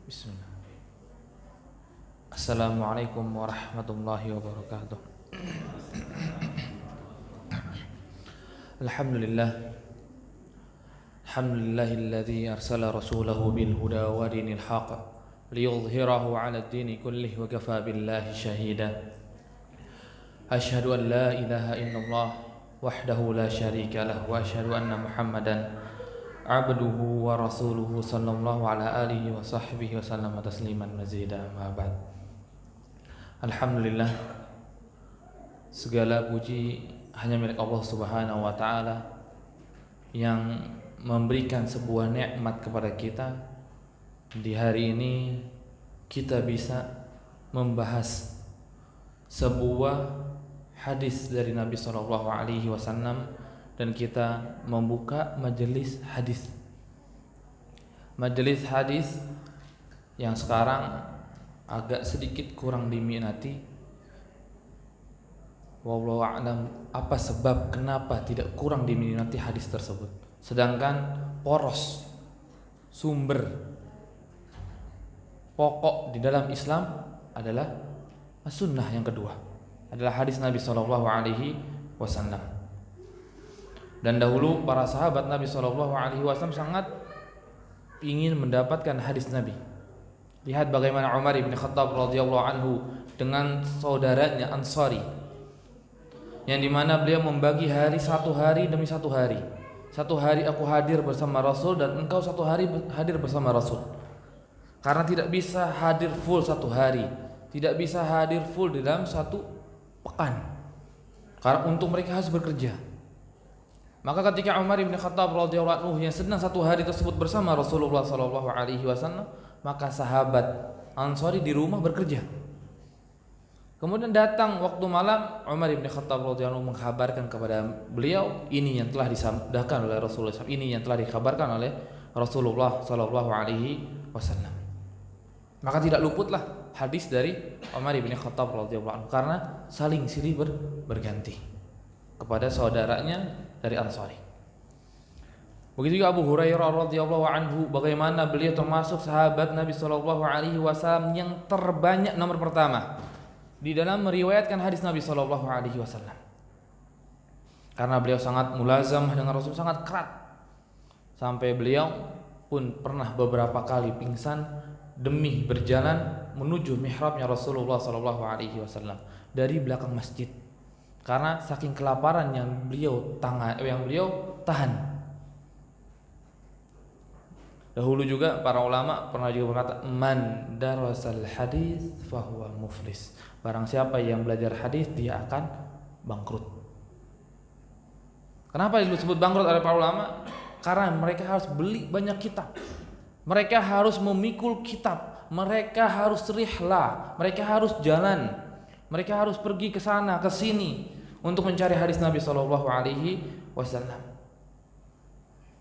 Bismillah. Assalamualaikum warahmatullahi wabarakatuh. Alhamdulillah. Alhamdulillahilladzi arsala rasulahu bil huda wa dinil haqq liyudhhirahu 'ala ad-dini kullih wa kafa billahi shahida. Asyhadu an la ilaha illallah wahdahu la syarika lah wa asyhadu anna Muhammadan abduhu wa rasuluhu sallallahu ala alihi wa sahbihi wa sallama tasliman mazida ma ba'd. Alhamdulillah, segala puji hanya milik Allah Subhanahu wa taala yang memberikan sebuah nikmat kepada kita. Di hari ini kita bisa membahas sebuah hadis dari Nabi sallallahu alaihi wasallam dan kita membuka majelis hadis. Majelis hadis yang sekarang agak sedikit kurang diminati. Wallahu a'lam apa sebab kenapa tidak kurang diminati hadis tersebut. Sedangkan poros sumber pokok di dalam Islam adalah as-sunnah. Yang kedua adalah hadis Nabi sallallahu alaihi wasallam. Dan dahulu para sahabat Nabi SAW sangat ingin mendapatkan hadis Nabi. Lihat bagaimana Umar bin Khattab radhiyallahu anhu dengan saudaranya Ansari, yang dimana beliau membagi hari satu hari demi satu hari. Satu hari aku hadir bersama Rasul dan engkau satu hari hadir bersama Rasul. Karena tidak bisa hadir full satu hari, tidak bisa hadir full di dalam satu pekan. Karena untuk mereka harus bekerja. Maka ketika Umar bin Khattab radhiyallahu anhu yang sedang satu hari tersebut bersama Rasulullah sallallahu alaihi wasallam, maka sahabat Ansari di rumah bekerja. Kemudian datang waktu malam, Umar bin Khattab radhiyallahu anhu mengkabarkan kepada beliau, ini yang telah disabdakan oleh Rasulullah SAW, ini yang telah dikabarkan oleh Rasulullah sallallahu alaihi wasallam. Maka tidak luputlah hadis dari Umar bin Khattab radhiyallahu anhu karena saling silih berganti kepada saudaranya dari Ansari. Begitu juga Abu Hurairah radhiyallahu anhu, bagaimana beliau termasuk sahabat Nabi sallallahu alaihi wasallam yang terbanyak nomor pertama di dalam meriwayatkan hadis Nabi sallallahu alaihi wasallam. Karena beliau sangat mulazam dengan Rasul, sangat kerat. Sampai beliau pun pernah beberapa kali pingsan demi berjalan menuju mihrabnya Rasulullah sallallahu alaihi wasallam dari belakang masjid. Karena saking kelaparan yang beliau tahan. Dahulu juga para ulama pernah juga berkata, man darasal hadis fahuwa muflis. Barang siapa yang belajar hadis dia akan bangkrut. Kenapa disebut bangkrut oleh para ulama? Karena mereka harus beli banyak kitab. Mereka harus memikul kitab. Mereka harus rihlah. Mereka harus jalan. Mereka harus pergi ke sana ke sini untuk mencari hadis Nabi sallallahu alaihi wasallam.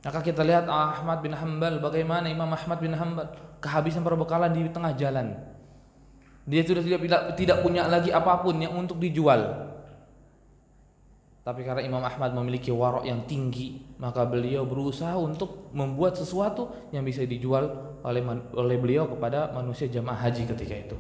Maka kita lihat Ahmad bin Hanbal, bagaimana Imam Ahmad bin Hanbal kehabisan perbekalan di tengah jalan. Dia sudah tidak punya lagi apapun yang untuk dijual. Tapi karena Imam Ahmad memiliki warok yang tinggi, maka beliau berusaha untuk membuat sesuatu yang bisa dijual oleh beliau kepada manusia jamaah haji ketika itu.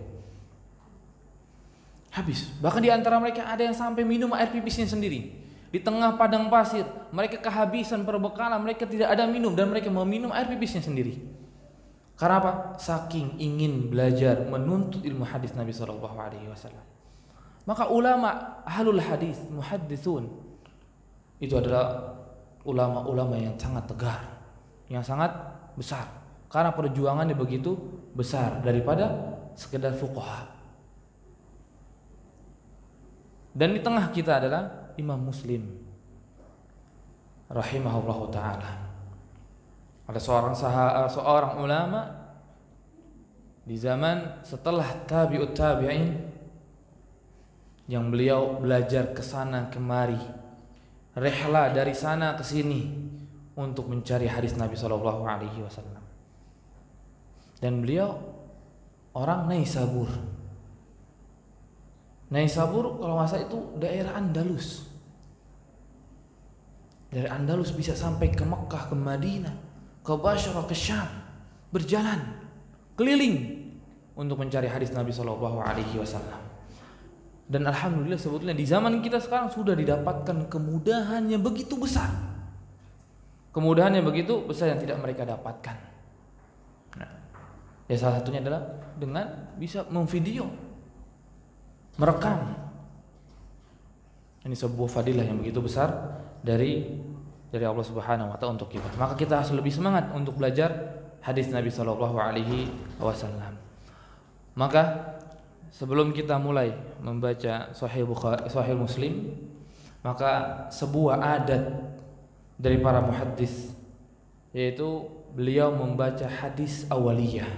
Habis. Bahkan di antara mereka ada yang sampai minum air pipisnya sendiri. Di tengah padang pasir, mereka kehabisan perbekalan, mereka tidak ada minum dan mereka meminum air pipisnya sendiri. Karena apa? Saking ingin belajar menuntut ilmu hadis Nabi sallallahu alaihi wasallam. Maka ulama ahlul hadis, muhadditsun, itu adalah ulama-ulama yang sangat tegar, yang sangat besar. Karena perjuangannya begitu besar daripada sekedar fuqaha. Dan di tengah kita adalah Imam Muslim rahimahullahu taala. Ada seorang ulama di zaman setelah tabi'ut tabi'in yang beliau belajar ke sana kemari, rihla dari sana ke sini untuk mencari hadis Nabi sallallahu alaihi wasallam. Dan beliau orang Naisabur. Naisabur kalau nggak salah itu daerah Andalus. Dari Andalus bisa sampai ke Mekah, ke Madinah, ke Basra, ke Syam, berjalan keliling untuk mencari hadis Nabi Shallallahu Alaihi Wasallam. Dan alhamdulillah sebetulnya di zaman kita sekarang sudah didapatkan kemudahannya begitu besar. Kemudahannya begitu besar yang tidak mereka dapatkan. Nah, ya salah satunya adalah dengan bisa memvideo, merekam. Ini sebuah fadilah yang begitu besar dari Allah Subhanahu wa taala untuk kita. Maka kita harus lebih semangat untuk belajar hadis Nabi Shallallahu Alaihi Wasallam. Maka sebelum kita mulai membaca Sahih Muslim, maka sebuah adat dari para muhaddits, yaitu beliau membaca hadis awaliyah.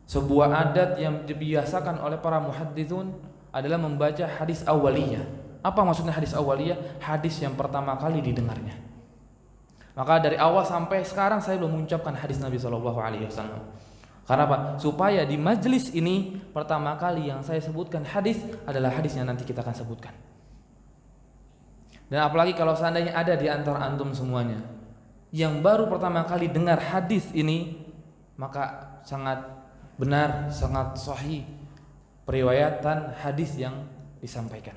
Sebuah adat yang dibiasakan oleh para muhadditsun adalah membaca hadis awaliyah. Apa maksudnya hadis awaliyah? Hadis yang pertama kali didengarnya. Maka dari awal sampai sekarang saya belum mengucapkan hadis Nabi Shallallahu Alaihi Wasallam. Karena apa? Supaya di majelis ini pertama kali yang saya sebutkan hadis adalah hadis yang nanti kita akan sebutkan. Dan apalagi kalau seandainya ada di antara antum semuanya yang baru pertama kali dengar hadis ini, maka sangat benar, sangat sahih periwayatan hadis yang disampaikan.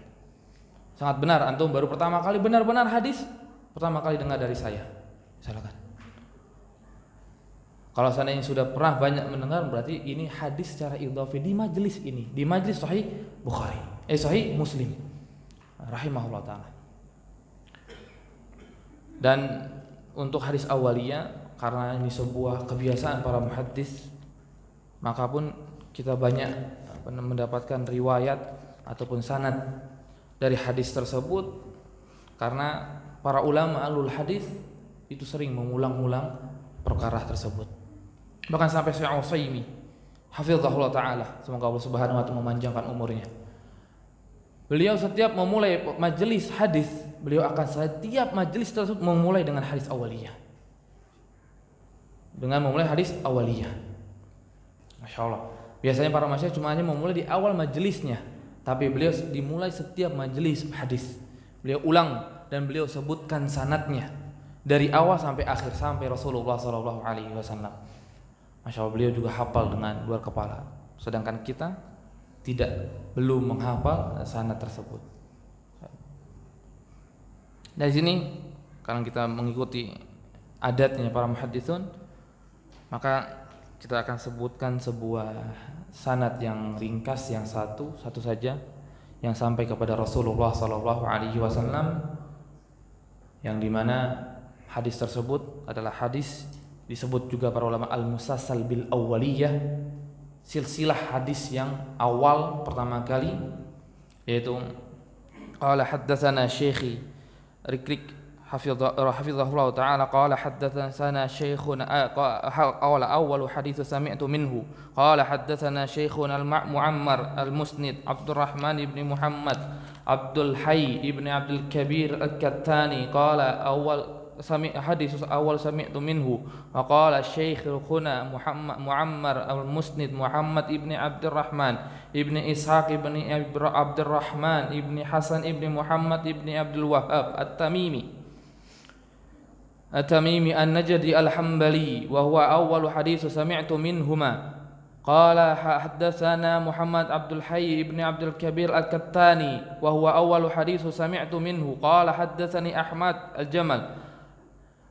Sangat benar, antum baru pertama kali benar-benar hadis pertama kali dengar dari saya. Silakan. Kalau seandainya sudah pernah banyak mendengar, berarti ini hadis secara idhafi di majelis ini, di majelis Sahih Bukhari, Sahih Muslim, rahimahullah taala. Dan untuk hadis awaliyah, karena ini sebuah kebiasaan para muhaddits, maka pun kita banyak mendapatkan riwayat ataupun sanad dari hadis tersebut, karena para ulama ahlul hadis itu sering mengulang-ulang perkara tersebut. Bahkan sampai Syekh Utsaimin hafizahullah taala, semoga Allah Subhanahu wa taala memanjangkan umurnya. Beliau setiap memulai majelis hadis, beliau akan setiap majelis tersebut memulai dengan hadis awaliyah. Dengan memulai hadis awaliyah. Masya Allah. Biasanya para masyayikh cuma hanya memulai di awal majelisnya, tapi beliau dimulai setiap majelis hadis. Beliau ulang dan beliau sebutkan sanadnya dari awal sampai akhir, sampai Rasulullah Sallallahu Alaihi Wasallam. Masya Allah, beliau juga hafal dengan luar kepala, sedangkan kita belum menghafal sanad tersebut. Dari sini, kalau kita mengikuti adatnya para muhadditsun, maka kita akan sebutkan sebuah sanad yang ringkas, yang satu saja, yang sampai kepada Rasulullah Sallallahu Alaihi Wasallam, yang dimana hadis tersebut adalah hadis disebut juga para ulama al-musalsal bil awwaliyah, silsilah hadis yang awal pertama kali, yaitu qala haddatsana syekhi Rikrik hafizahullah ta'ala qala haddatsana syekhuna qala awwalu hadits sami'tu minhu qala haddatsana syekhuna al-Mu'ammar al-Musnid Abdurrahman ibn Muhammad Abdul Hayy ibn Abdul Kabir al-Kattani qala hadis awal sami'tu minhu wa qala syekhuna Muammar al-Musnid Muhammad ibni Abdurrahman ibni Ishaq ibni Abdurrahman ibni Hasan ibni Muhammad ibni Abdul Wahhab At-Tamimi An-Najdi Al-Hambali wa huwa awwalu hadits sami'tu minhuma qala haddatsana Muhammad Abdul Hayy ibni Abdul Kabir al-Kattani wa huwa awwalu hadits sami'tu minhu qala haddatsani Ahmad al-Jamal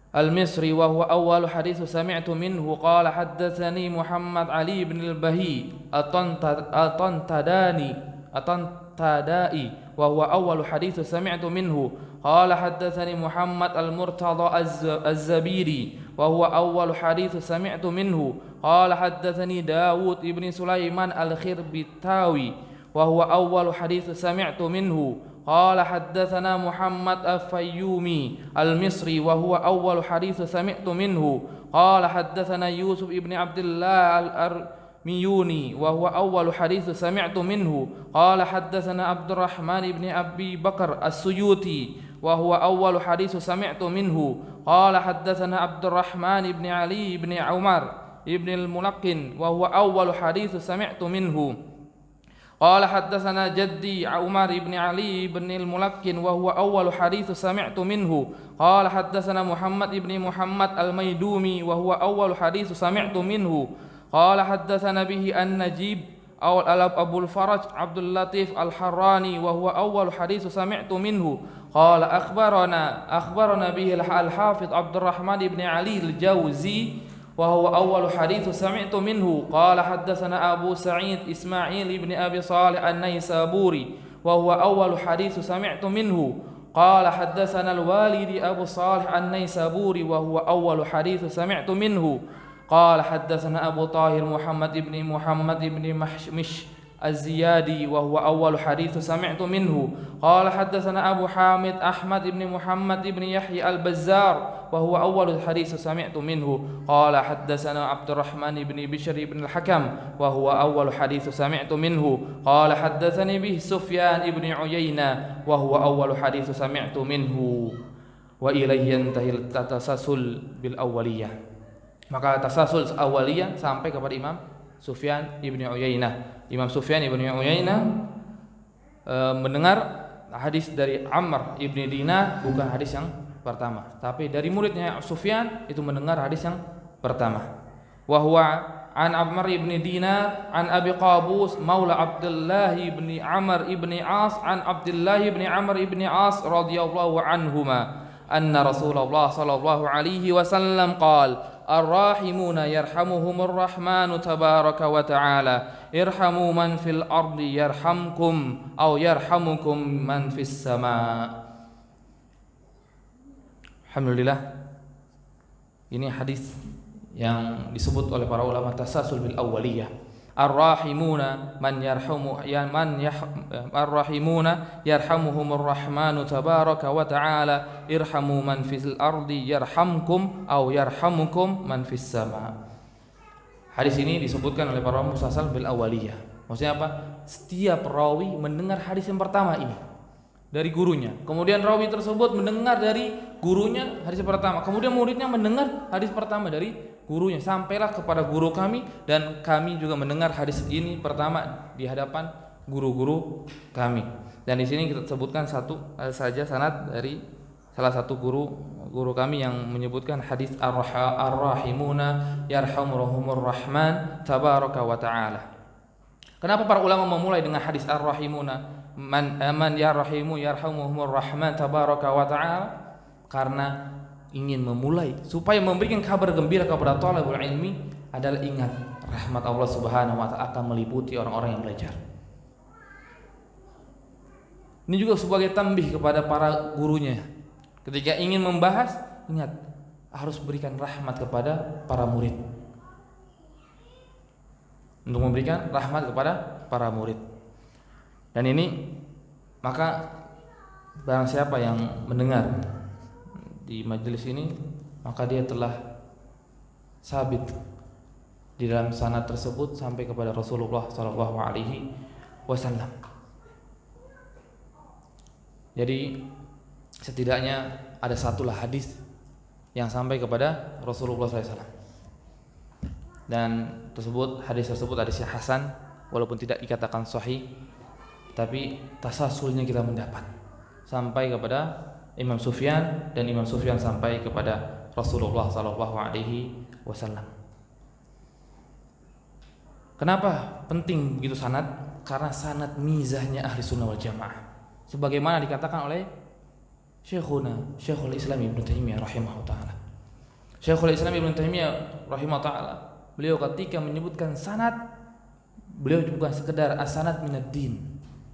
المصري وهو أول حديث سمعت منه قال حدثني محمد علي بن البهي الطنطدائي وهو أول حديث سمعت منه قال حدثني محمد المرتضى الزبيري وهو أول حديث سمعت منه قال حدثني داود بن سليمان الخربتاوي وهو أول حديث سمعت منه قال حدثنا محمد الفيومي المصري وهو أول حديث سمعت منه قال حدثنا يوسف ابن عبد الله الأرميوني وهو أول حديث سمعت منه قال حدثنا عبد الرحمن بن أبي بكر السيوطي وهو أول حديث سمعت منه قال حدثنا عبد الرحمن بن علي بن عمر ابن الملقن وهو أول حديث سمعت منه قال حدثنا جدي عمر بن علي بن الملقن وهو أول حديث سمعت منه قال حدثنا محمد بن محمد الميدومي وهو أول حديث سمعت منه قال حدثنا به النجيب أو أبو الفرج عبد اللطيف الحراني وهو أول حديث سمعت منه. قال أخبرنا به الحافظ عبد الرحمن بن علي الجوزي وهو أول حديث سمعت منه. قال حدثنا أبو سعيد إسماعيل بن أبي صالح النيسابوري وهو أول حديث سمعت منه. قال حدثنا الوالد أبو صالح النيسابوري وهو أول حديث سمعت منه. قال حدثنا أبو طاهر محمد بن مش الزيادي وهو أول حديث سمعت منه. قال حدثنا أبو حامد أحمد بن محمد بن يحيى البزار وهو أول حديث سمعت منه. قال حدثنا عبد الرحمن بن بشر بن الحكم وهو أول حديث سمعت منه. قال حدثني به سفيان بن عيينة وهو أول حديث سمعت منه. وإليه ينتهي التسلسل بالأولية. Maka tasasul awaliyah sampai kepada Imam Sufyan ibn Uyainah. Imam Sufyan ibn Uyainah mendengar hadis dari Amr ibn Dinar, bukan hadis yang pertama, tapi dari muridnya Sufyan itu mendengar hadis yang pertama. Wa huwa an Amr ibn Dinar an Abi Qabus maula Abdullah ibn Amr ibn As an Abdullah ibn Amr ibn As radhiyallahu anhuma anna Rasulullah sallallahu alaihi wasallam qala Ar-rahimuna yarhamuhumur rahmanu tabaraka wa ta'ala irhamu man fil ardi yarhamkum aw yarhamukum man fis sama. Alhamdulillah, ini hadis yang disebut oleh para ulama tasasul bil awwaliyah. Ar-rahimuna ar-rahimuna yarhamuhumur rahmanu tabaraka wa ta'ala irhamu man fil ardi yarhamkum aw yarhamukum man fis sama. Hadis ini disebutkan oleh para mustasal bil awaliyah. Maksudnya apa? Setiap rawi mendengar hadis yang pertama ini dari gurunya. Kemudian rawi tersebut mendengar dari gurunya hadis pertama. Kemudian muridnya mendengar hadis pertama dari gurunya, sampailah kepada guru kami dan kami juga mendengar hadis ini pertama di hadapan guru-guru kami. Dan di sini kita sebutkan satu saja sanad dari salah satu guru kami yang menyebutkan hadis ar-rahimuna yarhamuhumur rahman tabaraka wa ta'ala. Kenapa para ulama memulai dengan hadis ar-rahimuna man yarhamu yarhamuhumur rahman tabaraka wa ta'ala? Karena ingin memulai supaya memberikan kabar gembira kepada thalibul ilmi adalah ingat rahmat Allah Subhanahu wa taala akan meliputi orang-orang yang belajar. Ini juga sebagai tambih kepada para gurunya. Ketika ingin membahas, ingat harus berikan rahmat kepada para murid. Untuk memberikan rahmat kepada para murid. Dan ini maka barang siapa yang mendengar di majelis ini, maka dia telah sabit di dalam sanad tersebut sampai kepada Rasulullah sallallahu alaihi wasallam. Jadi setidaknya ada satulah hadis yang sampai kepada Rasulullah SAW. Dan hadis tersebut hadis yang hasan, walaupun tidak dikatakan sahih, tapi tasasulnya kita mendapat sampai kepada Imam Sufyan dan Imam Sufyan sampai kepada Rasulullah sallallahu alaihi wasallam. Kenapa penting begitu sanad? Karena sanad mizahnya ahli sunnah wal jamaah. Sebagaimana dikatakan oleh Syekhul Islam Ibnu Taimiyah rahimahullah taala. Syekhul Islam Ibnu Taimiyah rahimahullah taala, beliau ketika menyebutkan sanad, beliau bukan sekedar as-sanad minad din,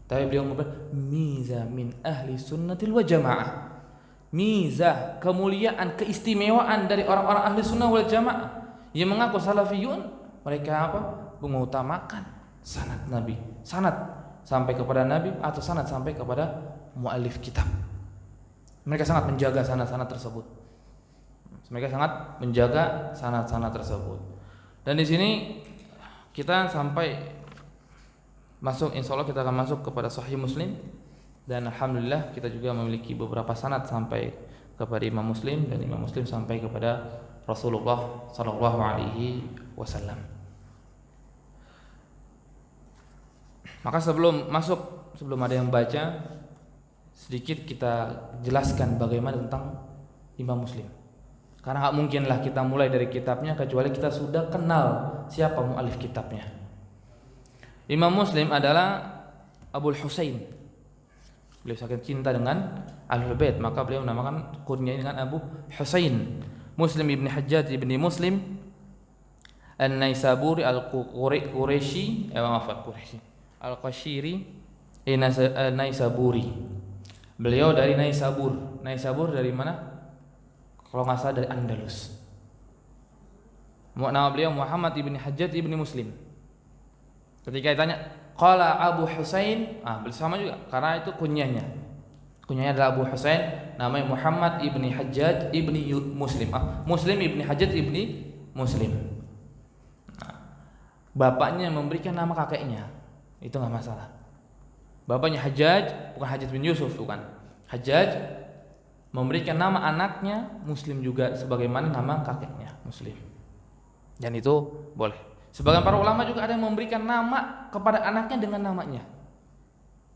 tapi beliau mengatakan mizah min ahli sunnatil wal jamaah. Mizah, kemuliaan, keistimewaan dari orang-orang ahli sunnah wal jamaah yang mengaku salafiyun. Mereka apa? Mengutamakan sanad Nabi, sanad sampai kepada Nabi atau sanad sampai kepada muallif kitab. Mereka sangat menjaga sanad-sanad tersebut. Mereka sangat menjaga sanad-sanad tersebut. Dan di sini kita sampai masuk, insya Allah kita akan masuk kepada Sahih Muslim. Dan alhamdulillah kita juga memiliki beberapa sanad sampai kepada Imam Muslim dan Imam Muslim sampai kepada Rasulullah sallallahu alaihi wasallam. Maka sebelum ada yang baca, sedikit kita jelaskan bagaimana tentang Imam Muslim. Karena nggak mungkinlah kita mulai dari kitabnya kecuali kita sudah kenal siapa mu'alif kitabnya. Imam Muslim adalah Abul Husain. Beliau sangat cinta dengan Ahlul Bait, maka beliau menamakan kunyanya dengan Abu Husain. Muslim ibn Hajjaj ibn Muslim An-Naisaburi Al-Quraisy, Al-Qashiri Naisaburi. Beliau dari Naisabur. Naisabur dari mana? Kalau nggak salah dari Andalus. Nama beliau Muhammad ibn Hajjaj ibn Muslim. Ketika ditanya, qala Abu Husain, bersama juga karena itu kunyahnya. Kunyahnya adalah Abu Husain, namanya Muhammad ibn Hajjaj ibn Muslim. Muslim ibn Hajjaj ibn Muslim. Bapaknya memberikan nama kakeknya, itu nggak masalah. Bapaknya Hajjaj, bukan Hajjaj bin Yusuf, bukan. Hajjaj memberikan nama anaknya Muslim juga sebagaimana nama kakeknya Muslim. Dan itu boleh. Sebagian para ulama juga ada yang memberikan nama kepada anaknya dengan namanya.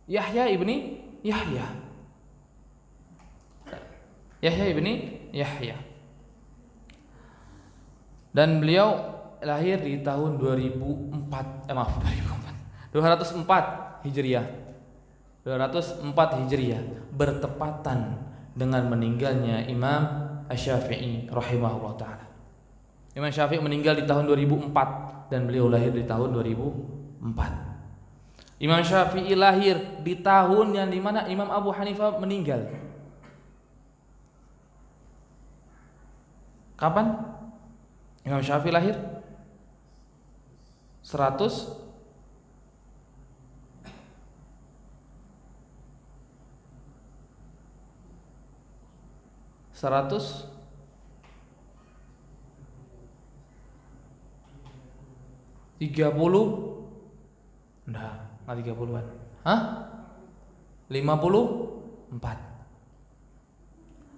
Yahya ibni Yahya. Yahya ibni Yahya. Dan beliau lahir di tahun 204 Hijriah. 204 Hijriah bertepatan dengan meninggalnya Imam Asy-Syafi'i rahimahullah taala. Imam Syafi'i meninggal di tahun 2004 dan beliau lahir di tahun 2004. Imam Syafi'i lahir di tahun yang dimana Imam Abu Hanifah meninggal. Kapan Imam Syafi'i lahir? 100 Enggak 30-an. 54.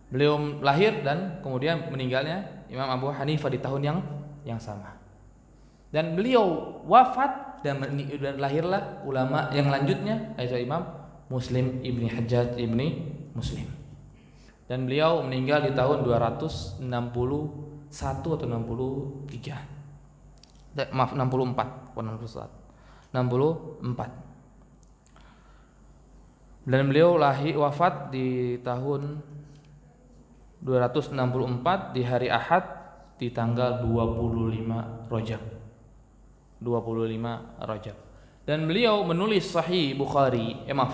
Beliau lahir dan kemudian meninggalnya Imam Abu Hanifah di tahun yang sama. Dan beliau wafat dan lahirlah ulama yang lanjutnya yaitu Imam Muslim ibni Hajjaj ibni Muslim. Dan beliau meninggal di tahun 261 atau 63. Maaf 64, bukan 61. 64. Dan beliau wafat di tahun 264 di hari Ahad di tanggal 25 Rajab. 25 Rajab. Dan beliau menulis Sahih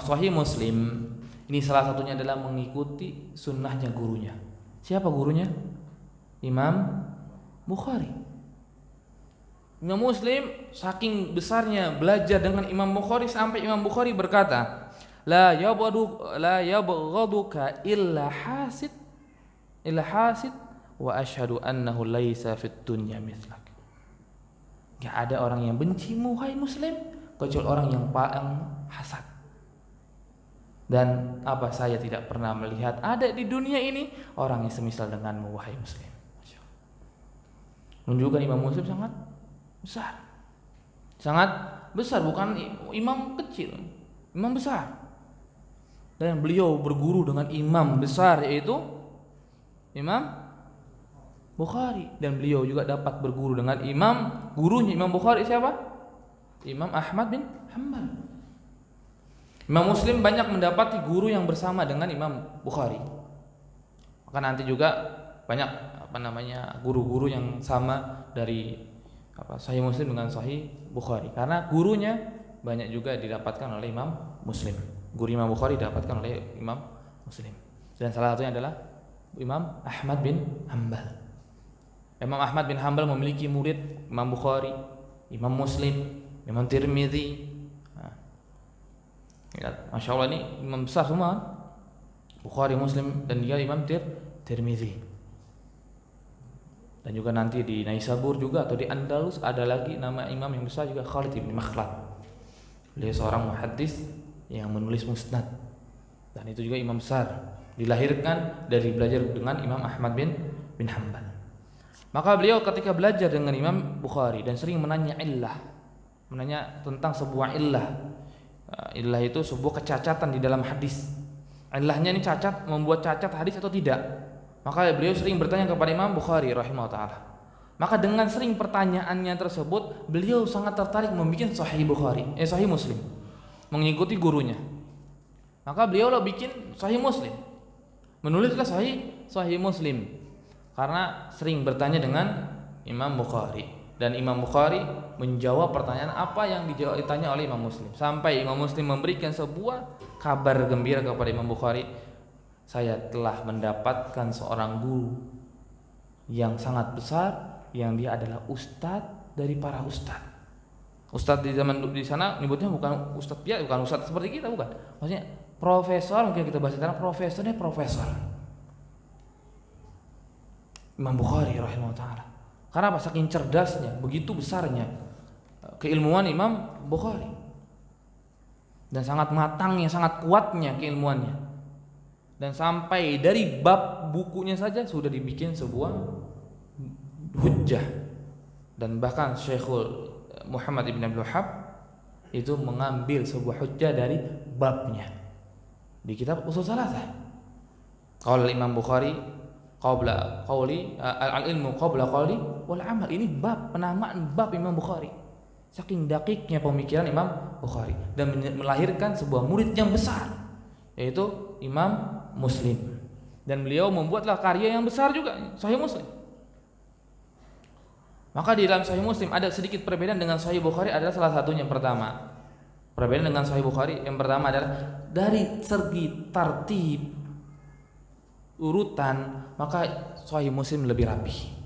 Sahih Muslim. Ini salah satunya adalah mengikuti sunnahnya gurunya. Siapa gurunya? Imam Bukhari. Imam Muslim saking besarnya belajar dengan Imam Bukhari sampai Imam Bukhari berkata, la yabghaduka illa hasid wa asyhadu annahu laisa fid dunya mithlak. Gak ada orang yang bencimu hai Muslim kecuali orang yang paling hasad. Dan saya tidak pernah melihat ada di dunia ini orang yang semisal denganmu wahai Muslim. Menunjukkan Imam Muslim sangat besar, bukan imam kecil, imam besar. Dan beliau berguru dengan imam besar yaitu Imam Bukhari, dan beliau juga dapat berguru dengan gurunya Imam Bukhari siapa? Imam Ahmad bin Hanbal. Imam Muslim banyak mendapati guru yang bersama dengan Imam Bukhari. Maka nanti juga banyak guru-guru yang sama dari Sahih Muslim dengan Sahih Bukhari, karena gurunya banyak juga didapatkan oleh Imam Muslim. Guru Imam Bukhari didapatkan oleh Imam Muslim. Dan salah satunya adalah Imam Ahmad bin Hanbal. Imam Ahmad bin Hanbal memiliki murid Imam Bukhari, Imam Muslim, Imam Tirmidzi. Masya Allah, ini imam besar semua, Bukhari, Muslim, dan dia Imam Tirmidzi. Dan juga nanti di Naisabur juga atau di Andalus ada lagi nama imam yang besar juga, Khalid bin Makhlad. Beliau seorang muhaddis yang menulis musnad, dan itu juga imam besar, dilahirkan dari belajar dengan Imam Ahmad bin Hanbal. Maka beliau ketika belajar dengan Imam Bukhari dan sering menanya tentang sebuah illah. Illah itu sebuah kecacatan di dalam hadis. Illahnya ini membuat cacat hadis atau tidak. Maka beliau sering bertanya kepada Imam Bukhari rahimahullah taala. Maka dengan sering pertanyaannya tersebut, beliau sangat tertarik membuat Sahih Muslim, mengikuti gurunya. Maka beliau bikin Sahih Muslim, menulislah Sahih Muslim, karena sering bertanya dengan Imam Bukhari, dan Imam Bukhari menjawab pertanyaan apa yang ditanya oleh Imam Muslim, sampai Imam Muslim memberikan sebuah kabar gembira kepada Imam Bukhari, saya telah mendapatkan seorang guru yang sangat besar, yang dia adalah ustadz dari para ustadz. Ustadz di zaman di sana nyebutnya bukan ustadz ya, bukan ustadz seperti kita, bukan. Maksudnya profesor, mungkin kita bahas sekarang profesornya profesor. Imam Bukhari rahimahullah taala. Karena apa? Saking cerdasnya, begitu besarnya keilmuan Imam Bukhari. Dan sangat matangnya, sangat kuatnya keilmuannya. Dan sampai dari bab bukunya saja sudah dibikin sebuah hujjah. Dan bahkan Syekhul Muhammad ibn Abdul Wahhab itu mengambil sebuah hujjah dari babnya di kitab Ushul Tsalatsah. Qala Imam Bukhari qabla qauli al-ilmu qabla qauli wal amal. Ini bab, penamaan bab Imam Bukhari. Saking dakiknya pemikiran Imam Bukhari dan melahirkan sebuah murid yang besar, yaitu Imam Muslim. Dan beliau membuatlah karya yang besar juga, Sahih Muslim. Maka di dalam Sahih Muslim ada sedikit perbedaan dengan Sahih Bukhari, adalah salah satunya pertama. Perbedaan dengan Sahih Bukhari yang pertama adalah dari segi tartib urutan, maka Sahih Muslim lebih rapi.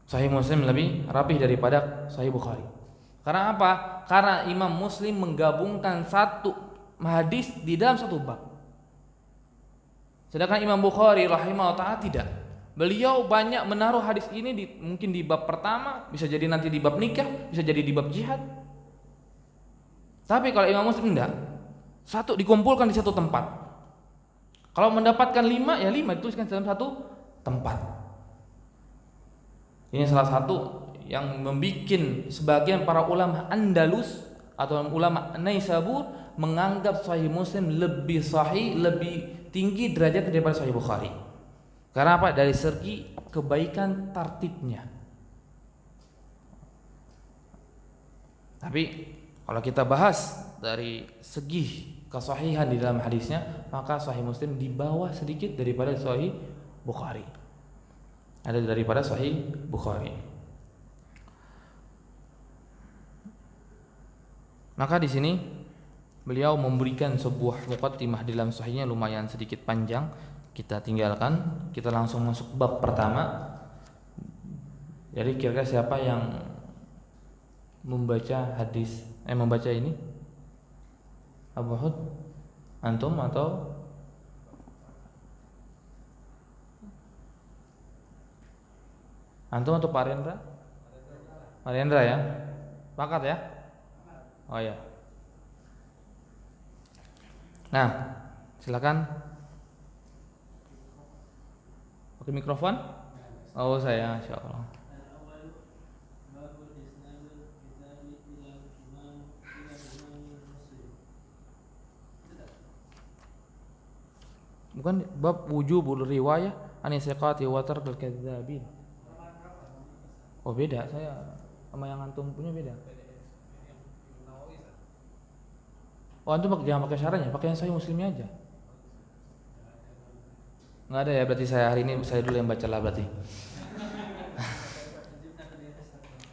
Sahih Muslim lebih rapi daripada Sahih Bukhari. Karena apa? Karena Imam Muslim menggabungkan satu hadis di dalam satu bab. Sedangkan Imam Bukhari rahimahullah ta'ala tidak. Beliau banyak menaruh hadis ini mungkin di bab pertama, bisa jadi nanti di bab nikah, bisa jadi di bab jihad. Tapi kalau Imam Muslim enggak, satu dikumpulkan di satu tempat. Kalau mendapatkan 5, ya 5 dituliskan dalam satu tempat. Ini salah satu yang membuat sebagian para ulama Andalus atau ulama Naisabur menganggap Sahih Muslim lebih sahih, lebih tinggi derajat daripada Sahih Bukhari. Karena apa? Dari segi kebaikan tartibnya. Tapi kalau kita bahas dari segi kesahihan di dalam hadisnya, maka Sahih Muslim di bawah sedikit daripada Sahih Bukhari. Ada daripada Sahih Bukhari. Maka di sini beliau memberikan sebuah muqaddimah di dalam sahihnya lumayan sedikit panjang. Kita tinggalkan, kita langsung masuk bab pertama. Jadi kira-kira siapa yang membaca hadis membaca ini? Abu Hud? Antum atau Pak Rendra? Pak Rendra ya? Sepakat ya? Oh ya. Nah, silakan. Pakai mikrofon? Oh saya, insyaallah. Bukan bab wujubul riwayah an siqati wa tarkil kadzdzabin. Oh beda, saya sama yang antum punya beda. Oh antum jangan pakai syarahnya, pakai yang Sahih Muslimnya aja. Nggak ada ya, berarti saya hari ini saya dulu yang baca lah berarti.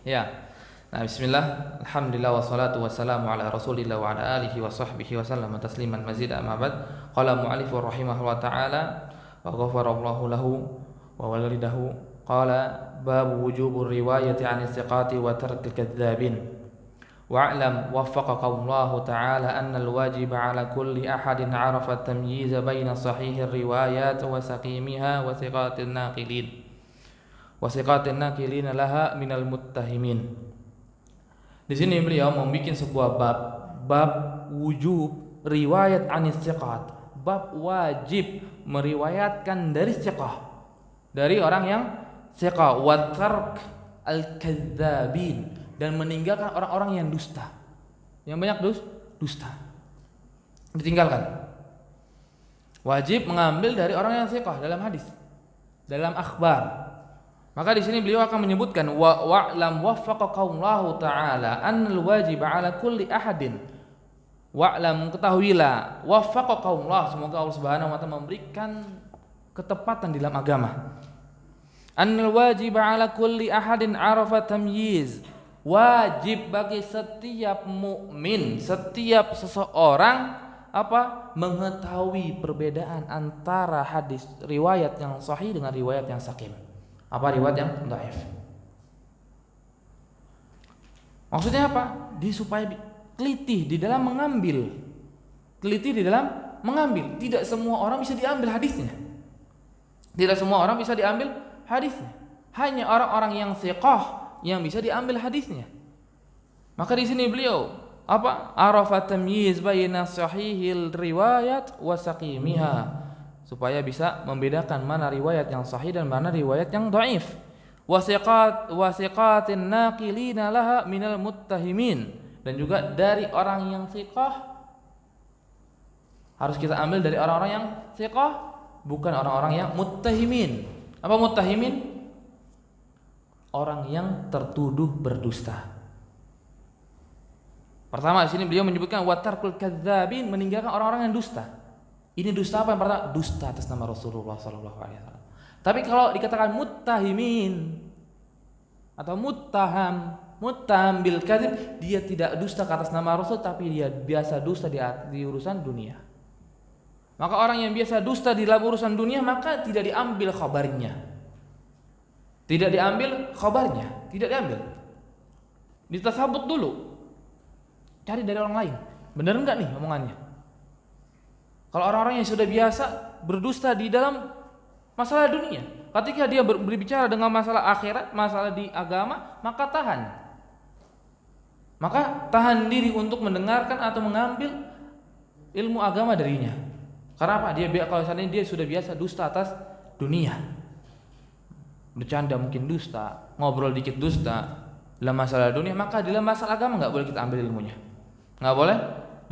Ya. Nah, bismillah, alhamdulillah wassalatu wassalamu ala rasulillah wa ala alihi wa sahbihi wa sallam tasliman mazida amma ba'd. Qala mu'allif rahimahullah ta'ala wa ghafarallahu lahu wa walidahu. Qala bab wujubur riwayati 'an istiqati wa tarkil kadzdzabin. Wa'lam waffaqaka Allah ta'ala anna al-wajib 'ala kulli ahadin 'arafa at-tamyiz baina sahihir riwayat wa saqimiha wa thiqatin naqilin. Wa thiqatin naqilin laha minal muttahimin. Di sini beliau membuat sebuah bab wujub riwayat anis thiqat, bab wajib meriwayatkan dari thiqah, dari orang yang thiqah, wa tark al-kadzdzabin, dan meninggalkan orang-orang yang dusta, yang banyak dusta, ditinggalkan. Wajib mengambil dari orang yang thiqah dalam hadis. dalam akhbar. Maka di sini beliau akan menyebutkan wa'lam waffaqakallahu ta'ala annal wajib 'ala kulli ahadin. Wa'lam, ketahuilah, waffaqakallah, semoga Allah Subhanahu wa taala memberikan ketepatan di dalam agama. Annal wajib 'ala kulli ahadin 'arafa tamyiz. Wajib bagi setiap mukmin, setiap seseorang mengetahui perbedaan antara hadis riwayat yang sahih dengan riwayat yang saqim. Riwayat yang dhaif. Maksudnya apa? Supaya teliti di dalam mengambil. Teliti di dalam mengambil. Tidak semua orang bisa diambil hadisnya. Tidak semua orang bisa diambil hadisnya. Hanya orang-orang yang thiqah yang bisa diambil hadisnya. Maka di sini beliau arafa tamyiz baina sahihil riwayat wa saqimiha, supaya bisa membedakan mana riwayat yang sahih dan mana riwayat yang dhaif. Wasiqatin naqilina laha minal muttahimin, dan juga dari orang yang thiqah harus kita ambil dari orang-orang yang thiqah, bukan orang-orang yang muttahimin. Apa muttahimin? Orang yang tertuduh berdusta. Pertama di sini beliau menyebutkan watarkul kadzdzabin, meninggalkan orang-orang yang dusta. Ini dusta apa yang pertama? Dusta atas nama Rasulullah SAW. Tapi kalau dikatakan muttahimin atau muttaham bil kadzib, dia tidak dusta ke atas nama Rasul, tapi dia biasa dusta di urusan dunia. Maka orang yang biasa dusta di dalam urusan dunia, maka tidak diambil khabarnya. Tidak diambil khabarnya, tidak diambil. Ditasabut dulu. Cari dari orang lain. Benar enggak nih omongannya? Kalau orang-orang yang sudah biasa berdusta di dalam masalah dunia, ketika dia berbicara dengan masalah akhirat, masalah di agama, maka tahan diri untuk mendengarkan atau mengambil ilmu agama darinya. Karena apa? Kalau misalnya dia sudah biasa dusta atas dunia, bercanda mungkin dusta, ngobrol dikit dusta dalam masalah dunia, maka dalam masalah agama nggak boleh kita ambil ilmunya, nggak boleh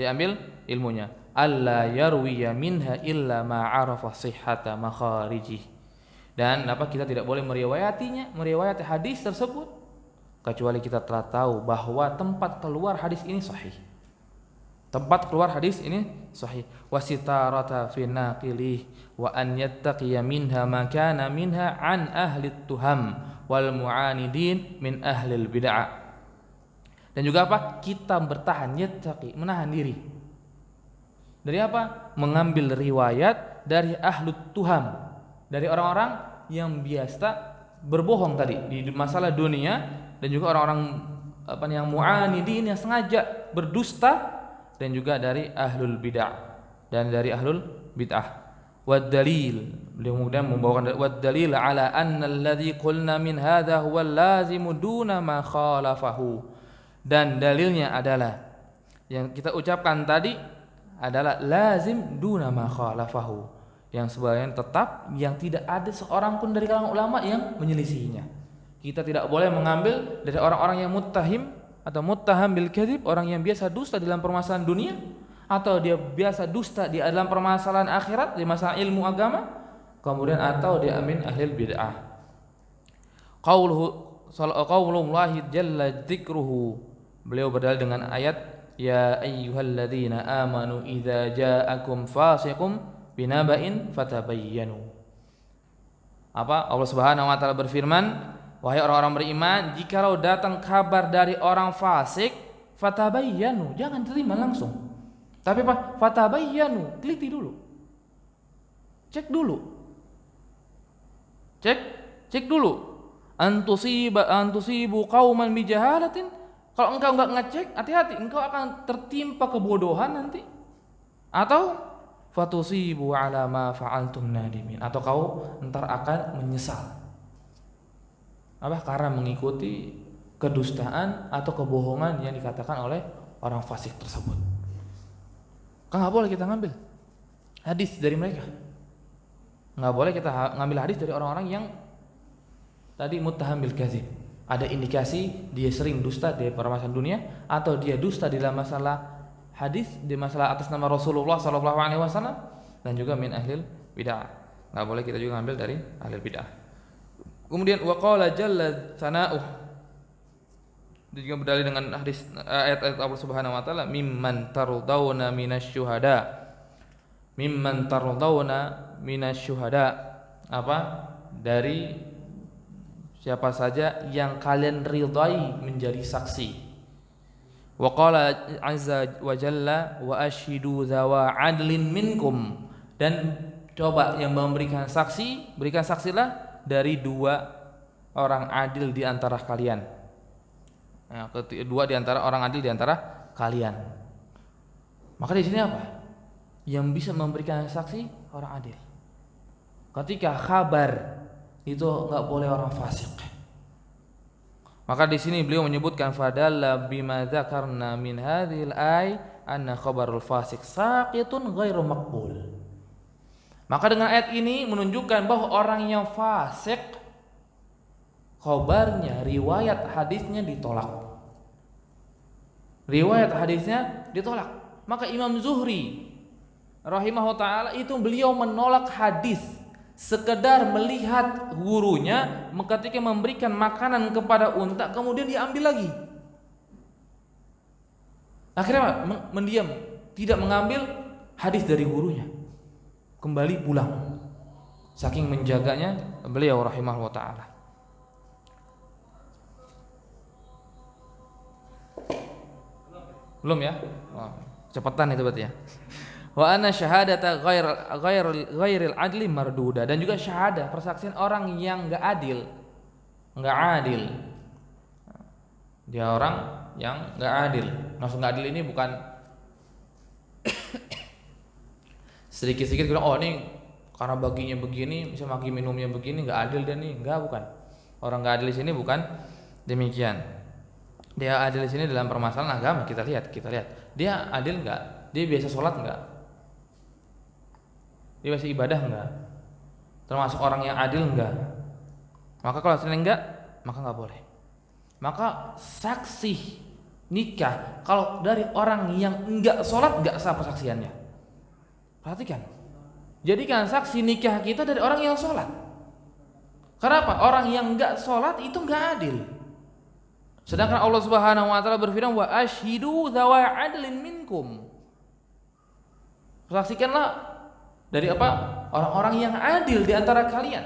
diambil ilmunya. Alla yarwiya minha illa ma 'arafa sihhata makharijih. Dan kita tidak boleh meriwayati hadis tersebut kecuali kita telah tahu bahwa tempat keluar hadis ini sahih. Tempat keluar hadis ini sahih. Wasitarata fi naqilih wa an yattaqiya minha ma kana minha an ahli tuham wal mu'anidin min ahli bid'ah. Dan juga kita bertahan, yattaqi, menahan diri. Dari apa? Mengambil riwayat dari ahlut tuham, dari orang-orang yang biasa berbohong tadi di masalah dunia, dan juga orang-orang yang mu'anidin, yang sengaja berdusta, dan juga dari ahlul bid'ah dan dari ahlul bid'ah. Wad dalil, beliau kemudian membawakan wad dalil ala anna alladhi qulna min hadha huwa lazimu duna ma khalafahu. Dan dalilnya adalah yang kita ucapkan tadi adalah lazim duna ma khalafahu, yang sebagian tetap, yang tidak ada seorang pun dari kalangan ulama yang menyelisihinya. Kita tidak boleh mengambil dari orang-orang yang muttahim atau muttaham bil kadzib, orang yang biasa dusta dalam permasalahan dunia, atau dia biasa dusta di dalam permasalahan akhirat, di masalah ilmu agama, kemudian atau dia amin ahlil bid'ah. Qaulullahi jalla dzikruhu, beliau berdalil dengan ayat ya ayyuhalladzina amanu idza ja'akum fasiqum binaba'in fatabayyanu. Allah Subhanahu wa taala berfirman, wahai orang-orang beriman, jikalau datang kabar dari orang fasik, fatabayyanu, jangan terima langsung. Tapi fatabayyanu, teliti dulu. Cek dulu. Antusibu qauman bijahalatin. Kalau engkau enggak ngecek, hati-hati, engkau akan tertimpa kebodohan nanti. Atau fatusibu ala ma fa'altum nadimin, atau kau entar akan menyesal. Karena mengikuti kedustaan atau kebohongan yang dikatakan oleh orang fasik tersebut. Enggak boleh kita ngambil hadis dari mereka. Enggak boleh kita ngambil hadis dari orang-orang yang tadi muttaham bil kadzib. Ada indikasi dia sering dusta di permasalahan dunia, atau dia dusta di dalam masalah hadis, di masalah atas nama Rasulullah SAW, dan juga min ahlil bid'ah. Enggak boleh kita juga ngambil dari ahli bid'ah. Kemudian wa qala jalla sana'uh, dia juga berdalil dengan hadis ayat-ayat Allah Subhanahu wa taala, mimman tardawna minasyuhada. Mimman tardawna minasyuhada, apa? Dari siapa saja yang kalian ridai menjadi saksi. Wa qala azza wa jalla wa ashidu dzawa adlin minkum, dan coba yang memberikan saksi, berikan saksilah dari 2 orang adil di antara kalian. Nah, kedua di antara orang adil di antara kalian. Maka di sini apa? Yang bisa memberikan saksi orang adil. Ketika kabar itu enggak boleh orang fasik. Maka di sini beliau menyebutkan fadalla bima dzakarna min hadhil ay anna khabarul fasik saqitun ghairu maqbul. Maka dengan ayat ini menunjukkan bahwa orang yang fasik khabarnya, riwayat hadisnya ditolak. Riwayat hadisnya ditolak. Maka Imam Zuhri rahimahullah taala itu beliau menolak hadis sekedar melihat gurunya ketika memberikan makanan kepada unta kemudian diambil lagi. Akhirnya mendiam, tidak mengambil hadis dari gurunya. Kembali pulang. Saking menjaganya beliau rahimahullah taala. Belum ya? Wah, cepetan itu berarti ya. Wa anna syahadata ghairil adli marduda, dan juga syahadah persaksian orang yang enggak adil. Dia orang yang enggak adil. Maksud enggak adil ini bukan sedikit-sedikit bilang oh ini karena baginya begini, bisa bagi minumnya begini, enggak adil dia nih. Enggak, bukan. Orang enggak adil di sini bukan demikian. Dia adil di sini dalam permasalahan agama, kita lihat. Dia adil enggak? Dia biasa sholat enggak? Dia masih ibadah enggak? Termasuk orang yang adil enggak? Maka kalau sering enggak, maka enggak boleh. Maka saksi nikah kalau dari orang yang enggak sholat enggak sah persaksiannya. Perhatikan. Jadikan saksi nikah kita dari orang yang sholat. Kenapa? Orang yang enggak sholat itu enggak adil. Sedangkan Allah Subhanahu wa taala berfirman wa ashidu dzawa adlin minkum. Saksikanlah dari apa? Orang-orang yang adil di antara kalian.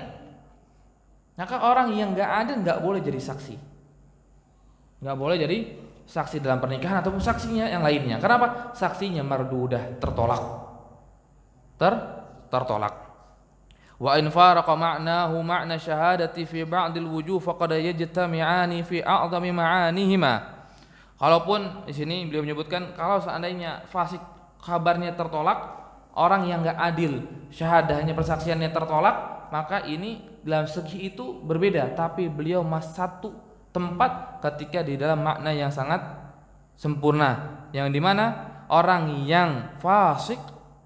Maka orang yang enggak adil enggak boleh jadi saksi. Enggak boleh jadi saksi dalam pernikahan ataupun saksinya yang lainnya. Kenapa? Saksinya mardudah, tertolak. Tertolak. Wa in faraqa ma'nahu ma'na syahadati fi ba'dil wujuh faqad yajtami'ani fi a'dhami ma'anihima. Kalaupun di sini beliau menyebutkan kalau seandainya fasik kabarnya tertolak, orang yang enggak adil syahadahnya persaksiannya tertolak, maka ini dalam segi itu berbeda, tapi beliau satu tempat ketika di dalam makna yang sangat sempurna, yang dimana orang yang fasik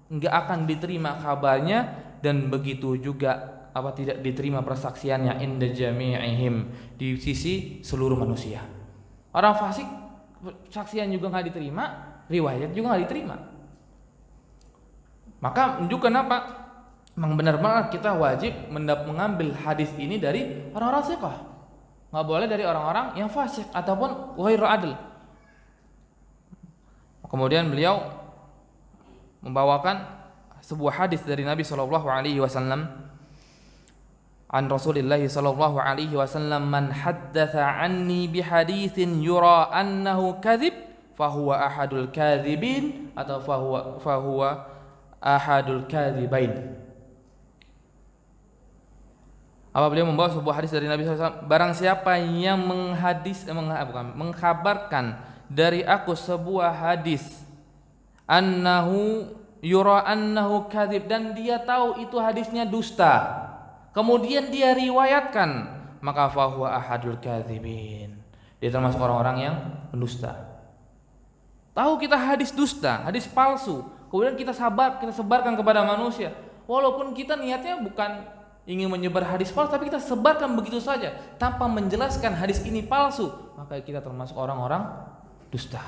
enggak akan diterima kabarnya dan begitu juga tidak diterima persaksiannya inda jami'ihim, di sisi seluruh manusia. Orang fasik saksian juga enggak diterima, riwayat juga enggak diterima. Maka menunjukkan apa? Memang benar-benar kita wajib mengambil hadis ini dari orang-orang thiqah. Enggak boleh dari orang-orang yang fasik ataupun ghairu adil. Kemudian beliau membawakan sebuah hadis dari Nabi sallallahu alaihi wasallam, an Rasulillah sallallahu alaihi wasallam, man haddatsa anni bi haditsin yura annahu kadzib fahuwa ahadul kadzibin atau fahuwa ahadul kadzibain. Apa beliau membawa sebuah hadis dari Nabi SAW, barang siapa yang mengkabarkan dari aku sebuah hadis annahu yura annahu kadzib, dan dia tahu itu hadisnya dusta, kemudian dia riwayatkan, maka fahuwa ahadul kadzibin, dia termasuk orang-orang yang pendusta. Tahu kita hadis dusta, hadis palsu, kemudian kita sebarkan kepada manusia, walaupun kita niatnya bukan ingin menyebar hadis palsu, tapi kita sebarkan begitu saja tanpa menjelaskan hadis ini palsu, maka kita termasuk orang-orang dusta.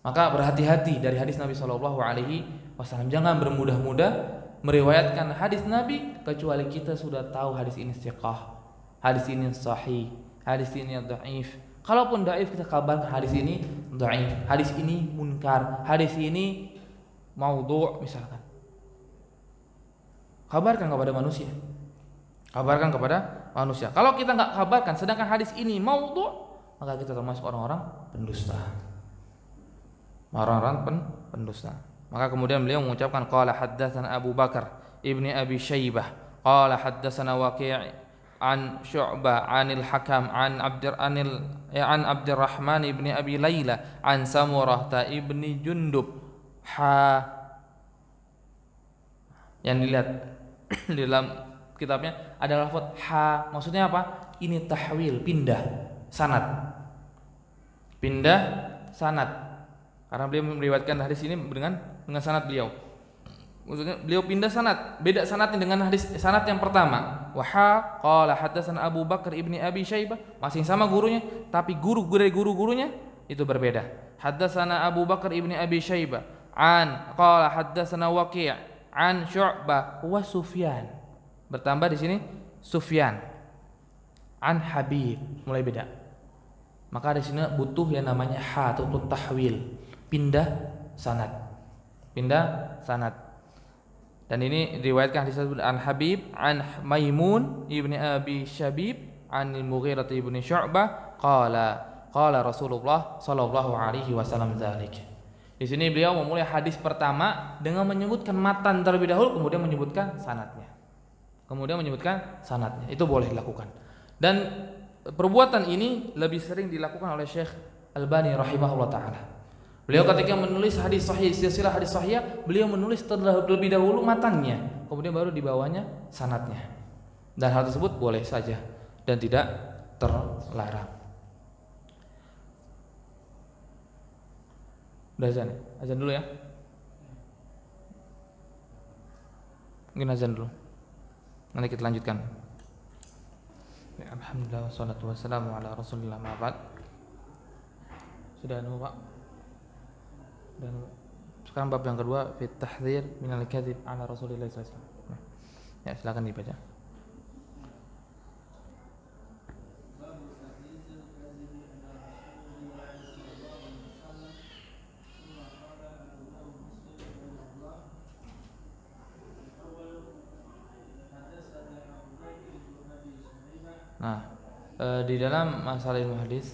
Maka berhati-hati dari hadis Nabi Shallallahu Alaihi Wasallam. Jangan bermudah-mudah meriwayatkan hadis Nabi kecuali kita sudah tahu hadis ini thiqah, hadis ini sahih, hadis ini dhaif. Kalaupun dhaif kita kabarkan hadis ini dhaif, hadis ini munkar, hadis ini maudhu' misalkan. Kabarkan kepada manusia. Kabarkan kepada manusia. Kalau kita nggak kabarkan, sedangkan hadis ini maudhu', maka kita termasuk orang-orang pendusta. Orang-orang pendusta. Maka kemudian beliau mengucapkan qala haddatsana Abu Bakar ibni Abi Syaibah qala haddatsana Waqi' an Syu'bah anil Hakam an Abdurrahman ibni Abi Laila an Samurah ibni Jundub yang dilihat di dalam kitabnya ada lafaz ha, maksudnya apa? Ini tahwil, pindah sanad. Pindah sanad. Karena beliau meriwayatkan hadis ini dengan sanad beliau. Maksudnya beliau pindah sanad, beda sanadnya dengan hadis sanad yang pertama. Wa ha qala haddatsana Abu Bakar ibni Abi Syaibah, masih sama gurunya, tapi guru dari guru-gurunya itu berbeda. Haddatsana Abu Bakar ibni Abi Syaibah an qala haddatsana Waqi' an Syu'bah wa Sufyan. Bertambah di sini Sufyan an Habib, mulai beda. Maka di sini butuh yang namanya ha atau tahwil, pindah sanad. Pindah sanad. Dan ini diriwayatkan hadis an Habib an Maimun ibni Abi Syabib an Mughirah ibni Syu'bah qala Rasulullah sallallahu alaihi wasallam dzalik. Di sini beliau memulai hadis pertama dengan menyebutkan matan terlebih dahulu, kemudian menyebutkan sanadnya. Itu boleh dilakukan. Dan perbuatan ini lebih sering dilakukan oleh Syekh Albani rahimahullah taala. Beliau ketika menulis hadis sahih, silsilah hadis sahih, beliau menulis terlebih dahulu matannya, kemudian baru di bawahnya sanadnya. Dan hal tersebut boleh saja dan tidak terlarang. Udah azan? Azan dulu ya. Mungkin azan dulu. Nanti kita lanjutkan. Ya, alhamdulillah wassalatu wassalamu ala Rasulillah ma ba'd. Sudah nunggu Pak. Dan sekarang bab yang kedua fi tahdzir minal kadzib ala Rasulillah sallallahu alaihi wasallam. Ya, silakan dibaca. Nah, di dalam masalah ilmu hadis,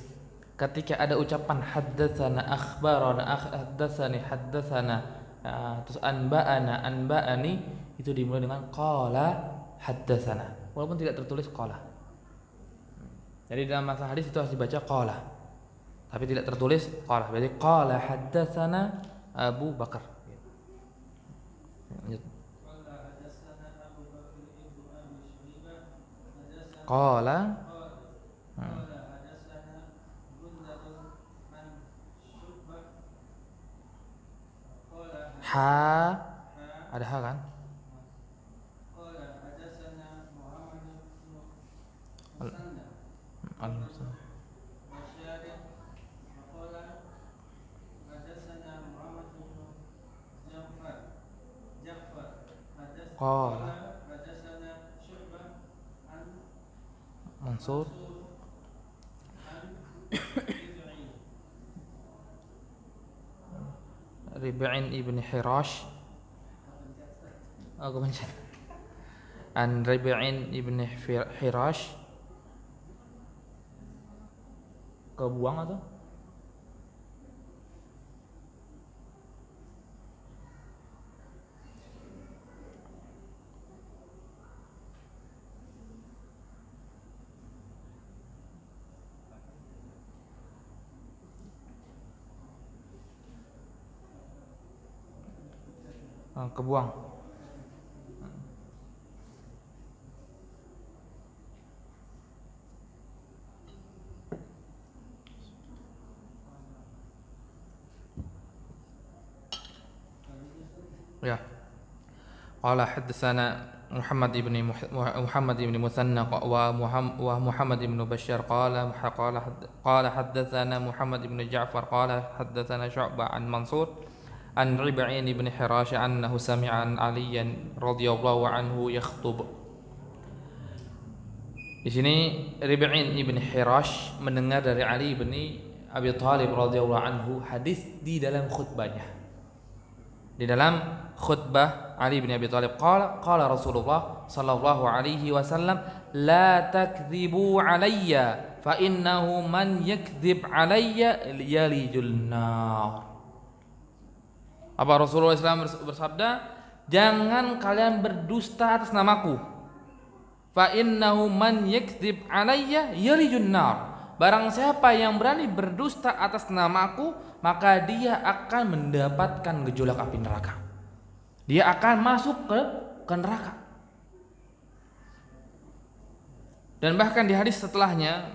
ketika ada ucapan haddatsana akhbarana haddatsana terus anba'ani itu dimulai dengan qala haddatsana walaupun tidak tertulis qala. Jadi dalam masalah hadis itu harus dibaca qala tapi tidak tertulis qala. Berarti qala haddatsana Abu Bakar. Lanjut. Qala ha, ada ha kan? Qala Mansur Rib'in ibn Hirash aku mencet an Rib'in ibn Hirash kebuang atau kebuang. Ya. Qala haddatsana Muhammad ibn Muthanna wa Muhammad ibn Bashar qala haddatsana Muhammad ibn Ja'far qala haddatsana Syu'bah an Mansur an Rib'in ibn Hirash annahu sami'a an Ali radhiyallahu anhu yakhthub. Di sini Rib'in ibn Hirash mendengar dari Ali bin Abi Thalib radhiyallahu anhu hadis di dalam khutbahnya. Di dalam khutbah Ali bin Abi Thalib qala Rasulullah sallallahu alaihi wasallam la takdzibu alayya fa innahu man yakdzib alayya yalijul nar. Apa Rasulullah SAW bersabda, jangan kalian berdusta atas namaku. Fa innahu man yakdzib alayya yalijun nar. Barang siapa yang berani berdusta atas namaku, maka dia akan mendapatkan gejolak api neraka. Dia akan masuk ke neraka. Dan bahkan di hadis setelahnya,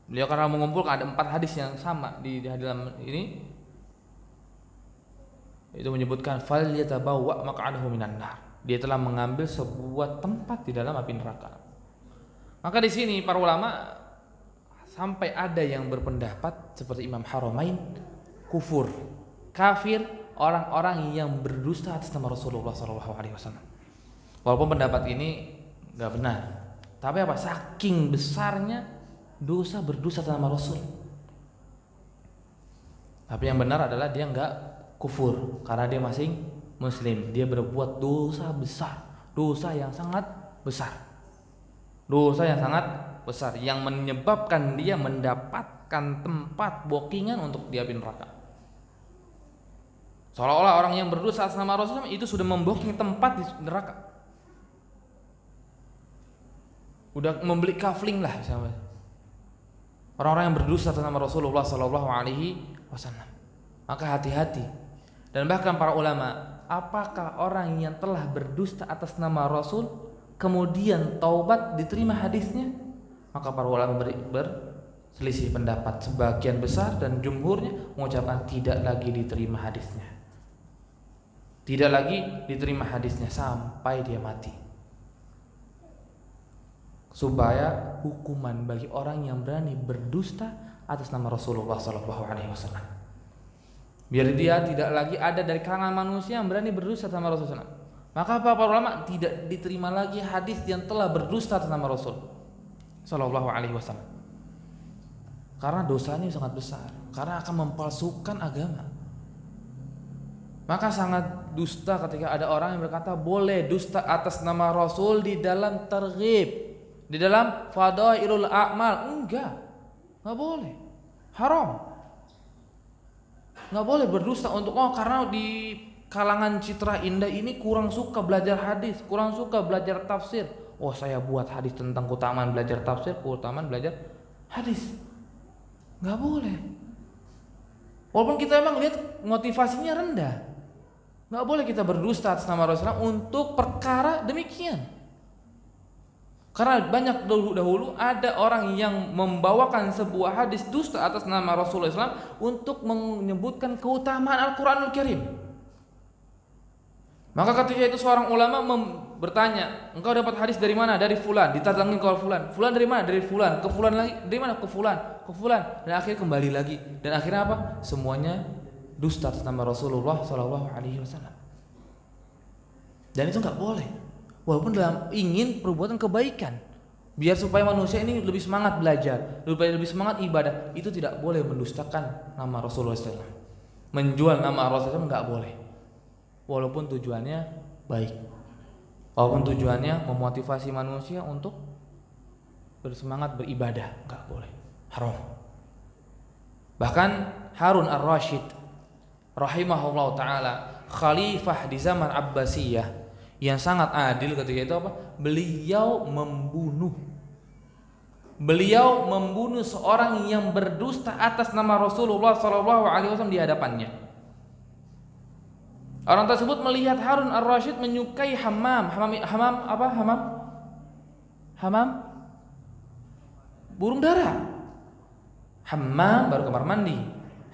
beliau karena mengumpulkan ada 4 hadis yang sama di dalam ini, itu menyebutkan fal yatabawwa maq'adahu minan nar. Dia telah mengambil sebuah tempat di dalam api neraka. Maka di sini para ulama sampai ada yang berpendapat seperti Imam Haramain, kufur, kafir orang-orang yang berdusta atas nama Rasulullah SAW. Walaupun pendapat ini nggak benar, tapi apa? Saking besarnya dosa berdusta atas nama Rasul. Tapi yang benar adalah dia nggak kufur karena dia masih Muslim. Dia berbuat dosa besar, dosa yang sangat besar, dosa yang sangat besar yang menyebabkan dia mendapatkan tempat bookingan untuk di api neraka. Seolah-olah orang yang berdosa atas nama Rasulullah itu sudah membooking tempat di neraka. Udah membeli kafling lah misalnya. Orang-orang yang berdosa atas nama Rasulullah sallallahu alaihi wasallam. Maka hati-hati. Dan bahkan para ulama, apakah orang yang telah berdusta atas nama Rasul kemudian taubat diterima hadisnya? Maka para ulama berselisih pendapat. Sebagian besar dan jumhurnya mengucapkan tidak lagi diterima hadisnya. Tidak lagi diterima hadisnya sampai dia mati. Supaya hukuman bagi orang yang berani berdusta atas nama Rasulullah SAW. Biar dia tidak lagi ada dari kalangan manusia yang berani berdusta atas nama Rasulullah. Maka para ulama tidak diterima lagi hadis yang telah berdusta atas nama Rasul Sallallahu Alaihi Wasallam, karena dosanya sangat besar, karena akan mempalsukan agama. Maka sangat dusta ketika ada orang yang berkata boleh dusta atas nama Rasul di dalam targhib, di dalam fadailul a'mal. Enggak boleh, haram. Enggak boleh berdusta untuk karena di kalangan citra indah ini kurang suka belajar hadis, kurang suka belajar tafsir. Saya buat hadis tentang keutamaan belajar tafsir, keutamaan belajar hadis. Nggak boleh. Walaupun kita emang lihat motivasinya rendah, nggak boleh kita berdusta atas nama Rasulullah untuk perkara demikian. Karena banyak dahulu ada orang yang membawakan sebuah hadis dusta atas nama Rasulullah SAW untuk menyebutkan keutamaan Al-Quranul Karim. Maka ketika itu seorang ulama bertanya, engkau dapat hadis dari mana? Dari fulan. Ditatangin ke fulan. Fulan dari mana? Dari fulan. Ke fulan lagi. Dari mana? Ke fulan. Ke fulan. Dan akhirnya kembali lagi. Dan akhirnya apa? Semuanya dusta atas nama Rasulullah SAW. Dan itu nggak boleh. Walaupun dalam ingin perbuatan kebaikan, biar supaya manusia ini lebih semangat belajar, lebih semangat ibadah, itu tidak boleh mendustakan nama Rasulullah SAW. Menjual nama Rasulullah SAW nggak boleh. Walaupun tujuannya baik, walaupun tujuannya memotivasi manusia untuk bersemangat beribadah, nggak boleh, haram. Bahkan Harun ar-Rasyid rahimahullah ta'ala, khalifah di zaman Abbasiyah yang sangat adil ketika itu apa? Beliau membunuh seorang yang berdusta atas nama Rasulullah SAW di hadapannya. Orang tersebut melihat Harun ar-Rasyid menyukai hamam burung dara. Hammam baru kamar mandi.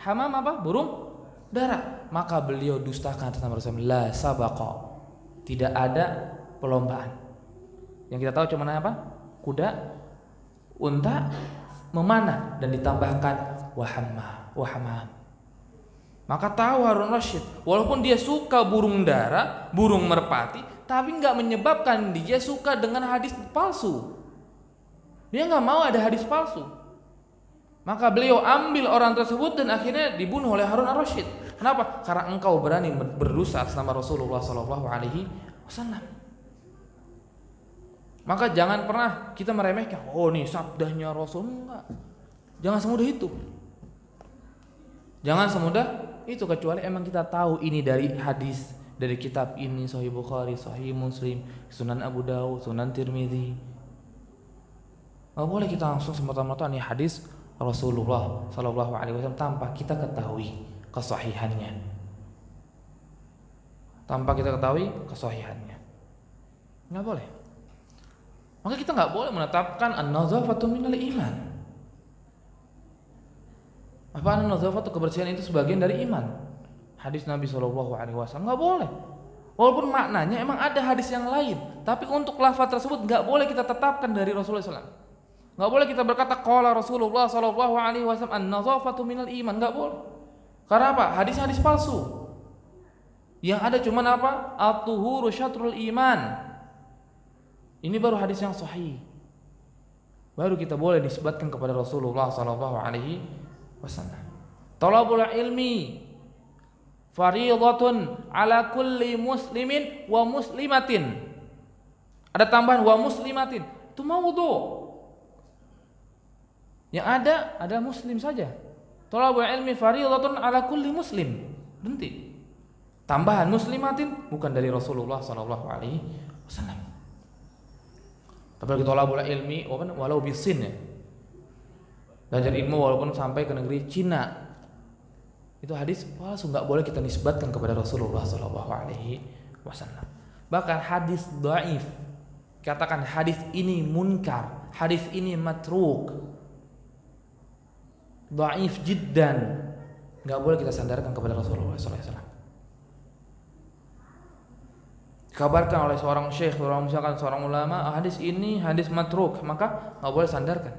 Hamam apa? Burung dara. Maka beliau dustakan atas nama Rasulullah. La sabaqa. Tidak ada perlombaan. Yang kita tahu cuma apa? Kuda, unta, memanah, dan ditambahkan wahamam. Maka tahu Harun Rasyid, walaupun dia suka burung dara, burung merpati, tapi nggak menyebabkan dia suka dengan hadis palsu. Dia nggak mau ada hadis palsu. Maka beliau ambil orang tersebut dan akhirnya dibunuh oleh Harun Rasyid. Kenapa? Karena engkau berani berdosa atas nama Rasulullah SAW. Maka jangan pernah kita meremehkan. Oh, nih sabdanya Rasul. Enggak. Jangan semudah itu. Jangan semudah itu, kecuali emang kita tahu ini dari hadis, dari kitab ini, Sahih Bukhari, Sahih Muslim, Sunan Abu Dawud, Sunan Tirmidzi. Nggak boleh kita langsung semata-mata nih hadis Rasulullah SAW tanpa kita ketahui kesahihannya. Nggak boleh. Maka kita nggak boleh menetapkan an-nazafatu minal iman. Apa an-nazafatu, kebersihan itu sebagian dari iman? Hadis Nabi SAW nggak boleh. Walaupun maknanya emang ada hadis yang lain, tapi untuk lafaz tersebut nggak boleh kita tetapkan dari Rasulullah SAW. Nggak boleh kita berkata qala Rasulullah SAW an-nazafatu minal iman, nggak boleh. Karena apa? Hadis palsu. Yang ada cuman apa? At-tuhuru syatrul iman. Ini baru hadis yang sahih. Baru kita boleh disebutkan kepada Rasulullah SAW. Talabul ilmi fardhatun ala kulli muslimin wa muslimatin. Ada tambahan wa muslimatin. Itu maudhu. Yang ada muslim saja. Talabul ilmi fardhatun ala kulli muslim. Berhenti. Tambahan muslimatin bukan dari Rasulullah SAW. Tapi kita talabul ilmi walau bisin ya. Belajar ilmu walaupun sampai ke negeri Cina. Itu hadis palsu, enggak boleh kita nisbatkan kepada Rasulullah SAW. Bahkan hadis dhaif, katakan hadis ini munkar, hadis ini matruk, dhaif jiddan, enggak boleh kita sandarkan kepada Rasulullah SAW. Kabarkan oleh seorang syekh, misalkan seorang ulama, hadis ini hadis matruk, maka nggak boleh sandarkan.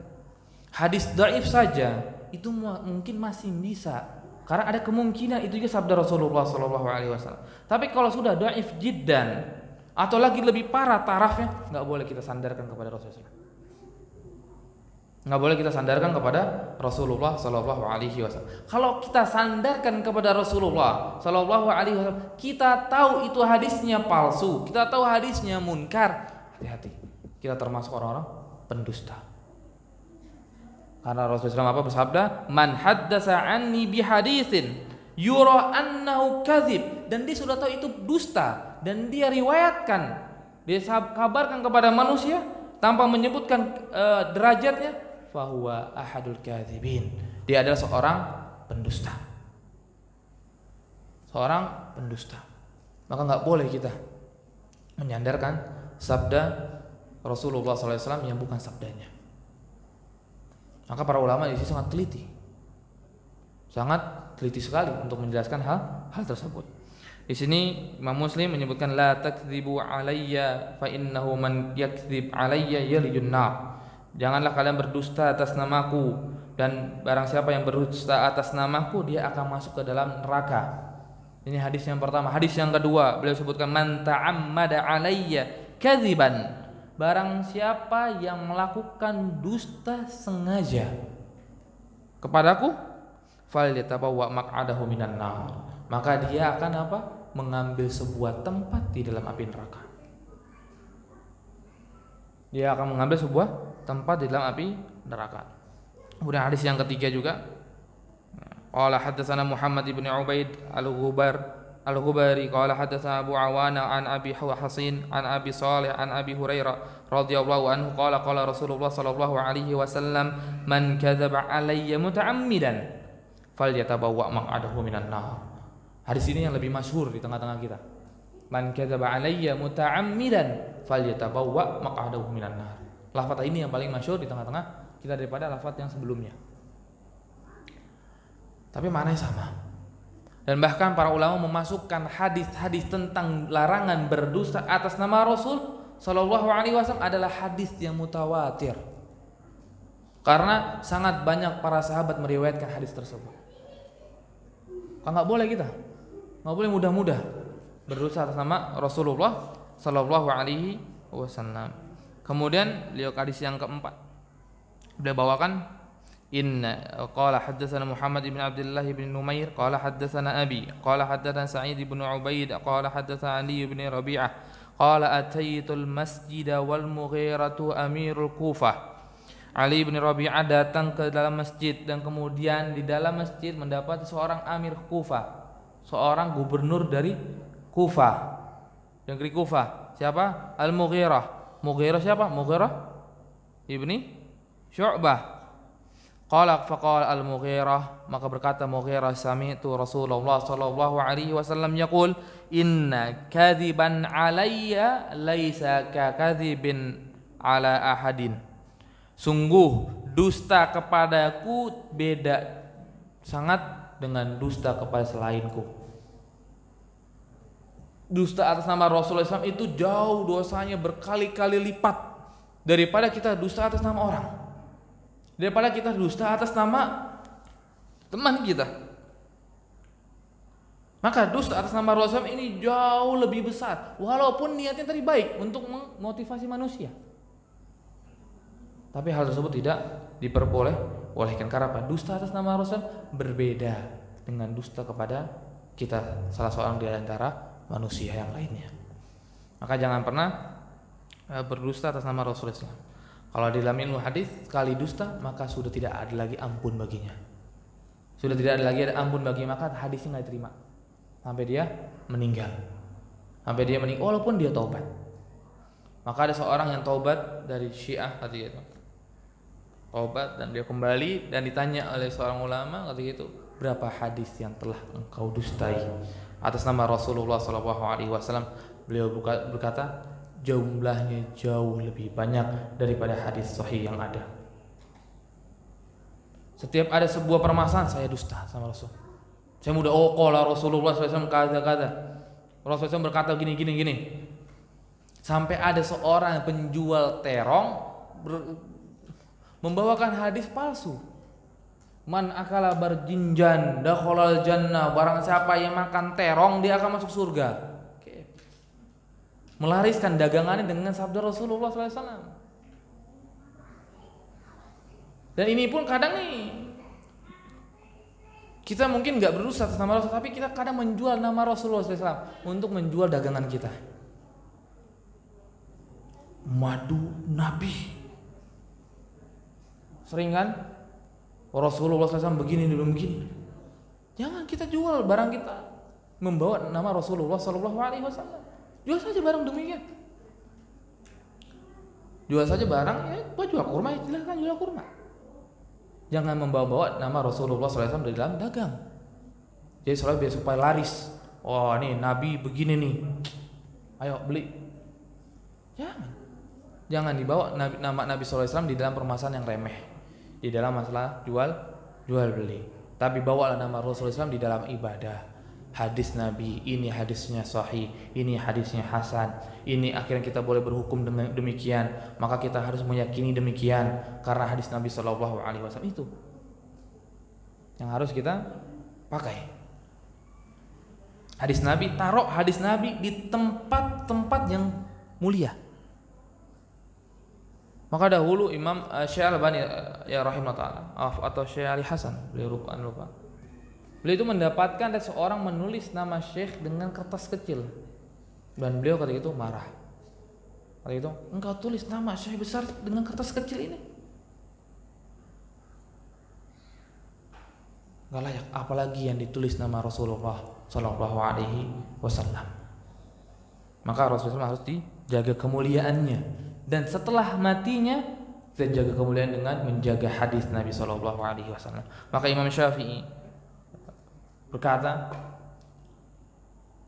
Hadis dhaif saja itu mungkin masih bisa, karena ada kemungkinan itu juga sabda Rasulullah SAW. Tapi kalau sudah dhaif jiddan atau lagi lebih parah tarafnya, nggak boleh kita sandarkan kepada Rasulullah. Nggak boleh kita sandarkan kepada Rasulullah SAW. Kalau kita sandarkan kepada Rasulullah SAW, kita tahu itu hadisnya palsu, kita tahu hadisnya munkar, hati-hati, kita termasuk orang-orang pendusta. Karena Rasulullah SAW bersabda, man haddasa anni bihaditsin yura annahu kadzib, dan dia sudah tahu itu dusta dan dia riwayatkan, dia kabarkan kepada manusia tanpa menyebutkan derajatnya, fahuwa ahadul kadzibin. Dia adalah seorang pendusta. Maka nggak boleh kita menyandarkan sabda Rasulullah SAW yang bukan sabdanya. Maka para ulama di sini sangat teliti sekali untuk menjelaskan hal tersebut. Di sini Imam Muslim menyebutkan la takdzibu alayya fa innahu man yakdzib alayya yalijun nar. Janganlah kalian berdusta atas namaku, dan barang siapa yang berdusta atas namaku dia akan masuk ke dalam neraka. Ini hadis yang pertama. Hadis yang kedua beliau sebutkan man ta'ammada alayya kadziban. Barang siapa yang melakukan dusta sengaja kepadaku, falyatabawwa maq'adahu minan nar. Maka dia akan apa? Mengambil sebuah tempat di dalam api neraka. Dia akan mengambil sebuah tempat di dalam api neraka. Kemudian hadis yang ketiga juga, qala haddatsana Muhammad ibn Ubaid al-Ghubari qala haddatsana Abu Awana an Abi Hasin an Abi Shalih an Abi Hurairah radhiyallahu anhu qala qala Rasulullah sallallahu alaihi wasallam man kadzaba alayya muta'ammidan falyatabawwa maq'adahu minan nar. Hadis ini yang lebih masyhur di tengah-tengah kita. Man kadzaba alayya muta'ammidan falyatabawwa maq'adahu minan nar. Lafaz ini yang paling masyhur di tengah-tengah kita daripada lafaz yang sebelumnya. Tapi maknanya sama. Dan bahkan para ulama memasukkan hadis-hadis tentang larangan berdusta atas nama Rasul Shallallahu Alaihi Wasallam adalah hadis yang mutawatir. Karena sangat banyak para sahabat meriwayatkan hadis tersebut. Nggak boleh kita, nggak boleh mudah-mudah berdosa atas nama Rasulullah Shallallahu Alaihi Wasallam. Kemudian beliau hadis yang keempat, beliau bawakan inna qala haddatsana Muhammad ibn Abdullah ibn Numair qala haddatsana Abi qala haddatsana Sa'id ibn Ubaid qala haddatsana Ali ibn Rabi'ah qala ataitul masjida wal Mughiratu amirul Kufah. Ali bin Rabi'ah datang ke dalam masjid dan kemudian di dalam masjid mendapati seorang amir Kufah, seorang gubernur dari Kufah, negeri Kufah. Siapa? Al-Mughirah. Mughirah siapa? Mughirah ibni Syu'bah. Faqala Al-Mughirah, maka berkata Mughirah, sami'tu Rasulullah sallallahu alaihi wasallam yaqul inna kadhiban alayya laisa ka kadhibin ala ahadin. Sungguh dusta kepadaku beda sangat dengan dusta kepada selainku. Dusta atas nama Rasulullah SAW itu jauh dosanya berkali-kali lipat daripada kita dusta atas nama orang, daripada kita dusta atas nama teman kita. Maka dusta atas nama Rasulullah SAW ini jauh lebih besar, walaupun niatnya tadi baik untuk memotivasi manusia. Tapi hal tersebut tidak diperbolehkan karena apa? Dusta atas nama Rasul berbeda dengan dusta kepada kita, salah seorang di antara manusia yang lainnya. Maka jangan pernah berdusta atas nama Rasulullah SAW. Kalau di dalam ilmu hadis sekali dusta maka sudah tidak ada lagi ampun baginya. Sudah tidak ada lagi ampun baginya, maka hadisnya nggak diterima sampai dia meninggal. Sampai dia meninggal walaupun dia taubat. Maka ada seorang yang taubat dari Syiah ketika itu. Taubat dan dia kembali dan ditanya oleh seorang ulama ketika itu, berapa hadis yang telah engkau dustai atas nama Rasulullah SAW? Beliau berkata, jumlahnya jauh lebih banyak daripada hadis sahih yang ada. Setiap ada sebuah permasalahan saya dusta sama Rasul. Saya mudah qala Rasulullah SAW kata-kata. Rasulullah SAW berkata gini. Sampai ada seorang penjual terong membawakan hadis palsu. Man akala barjinjan dakhalal jannah, barang siapa yang makan terong dia akan masuk surga. Melariskan dagangannya dengan sabda Rasulullah SAW. Dan ini pun kadang nih kita mungkin nggak berusaha atas nama Rasul, tapi kita kadang menjual nama Rasulullah SAW untuk menjual dagangan kita. Madu Nabi, sering kan Rasulullah SAW begini dulu begini. Jangan kita jual barang kita membawa nama Rasulullah SAW. Jual saja barang demikian. Jual saja barang, ya jual kurma, ya silahkan jual kurma. Jangan membawa-bawa nama Rasulullah SAW di dalam dagang. Jadi biar supaya laris. Oh nih Nabi begini nih, ayo beli. Jangan dibawa nama Nabi SAW di dalam permasalahan yang remeh, di dalam masalah jual beli. Tapi bawalah nama Rasulullah SAW di dalam ibadah. Hadis Nabi, ini hadisnya sahih, ini hadisnya hasan, ini akhirnya kita boleh berhukum demikian, maka kita harus meyakini demikian karena hadis Nabi SAW itu yang harus kita pakai. Hadis Nabi, taruh hadis Nabi di tempat-tempat yang mulia. Maka dahulu Imam Syekh Al-Albani ya rahimahullah atau Syekh Ali Hasan, beliau lupa. Beliau itu mendapatkan ada seorang menulis nama Syekh dengan kertas kecil. Dan beliau ketika itu marah. Ketika itu, engkau tulis nama Syekh besar dengan kertas kecil ini. Gak layak, apalagi yang ditulis nama Rasulullah Sallallahu Alaihi Wasallam. Maka Rasulullah harus dijaga kemuliaannya. Dan setelah matinya, kita jaga kemuliaan dengan menjaga hadis Nabi Sallallahu Alaihi Wasallam. Maka Imam Syafi'i berkata,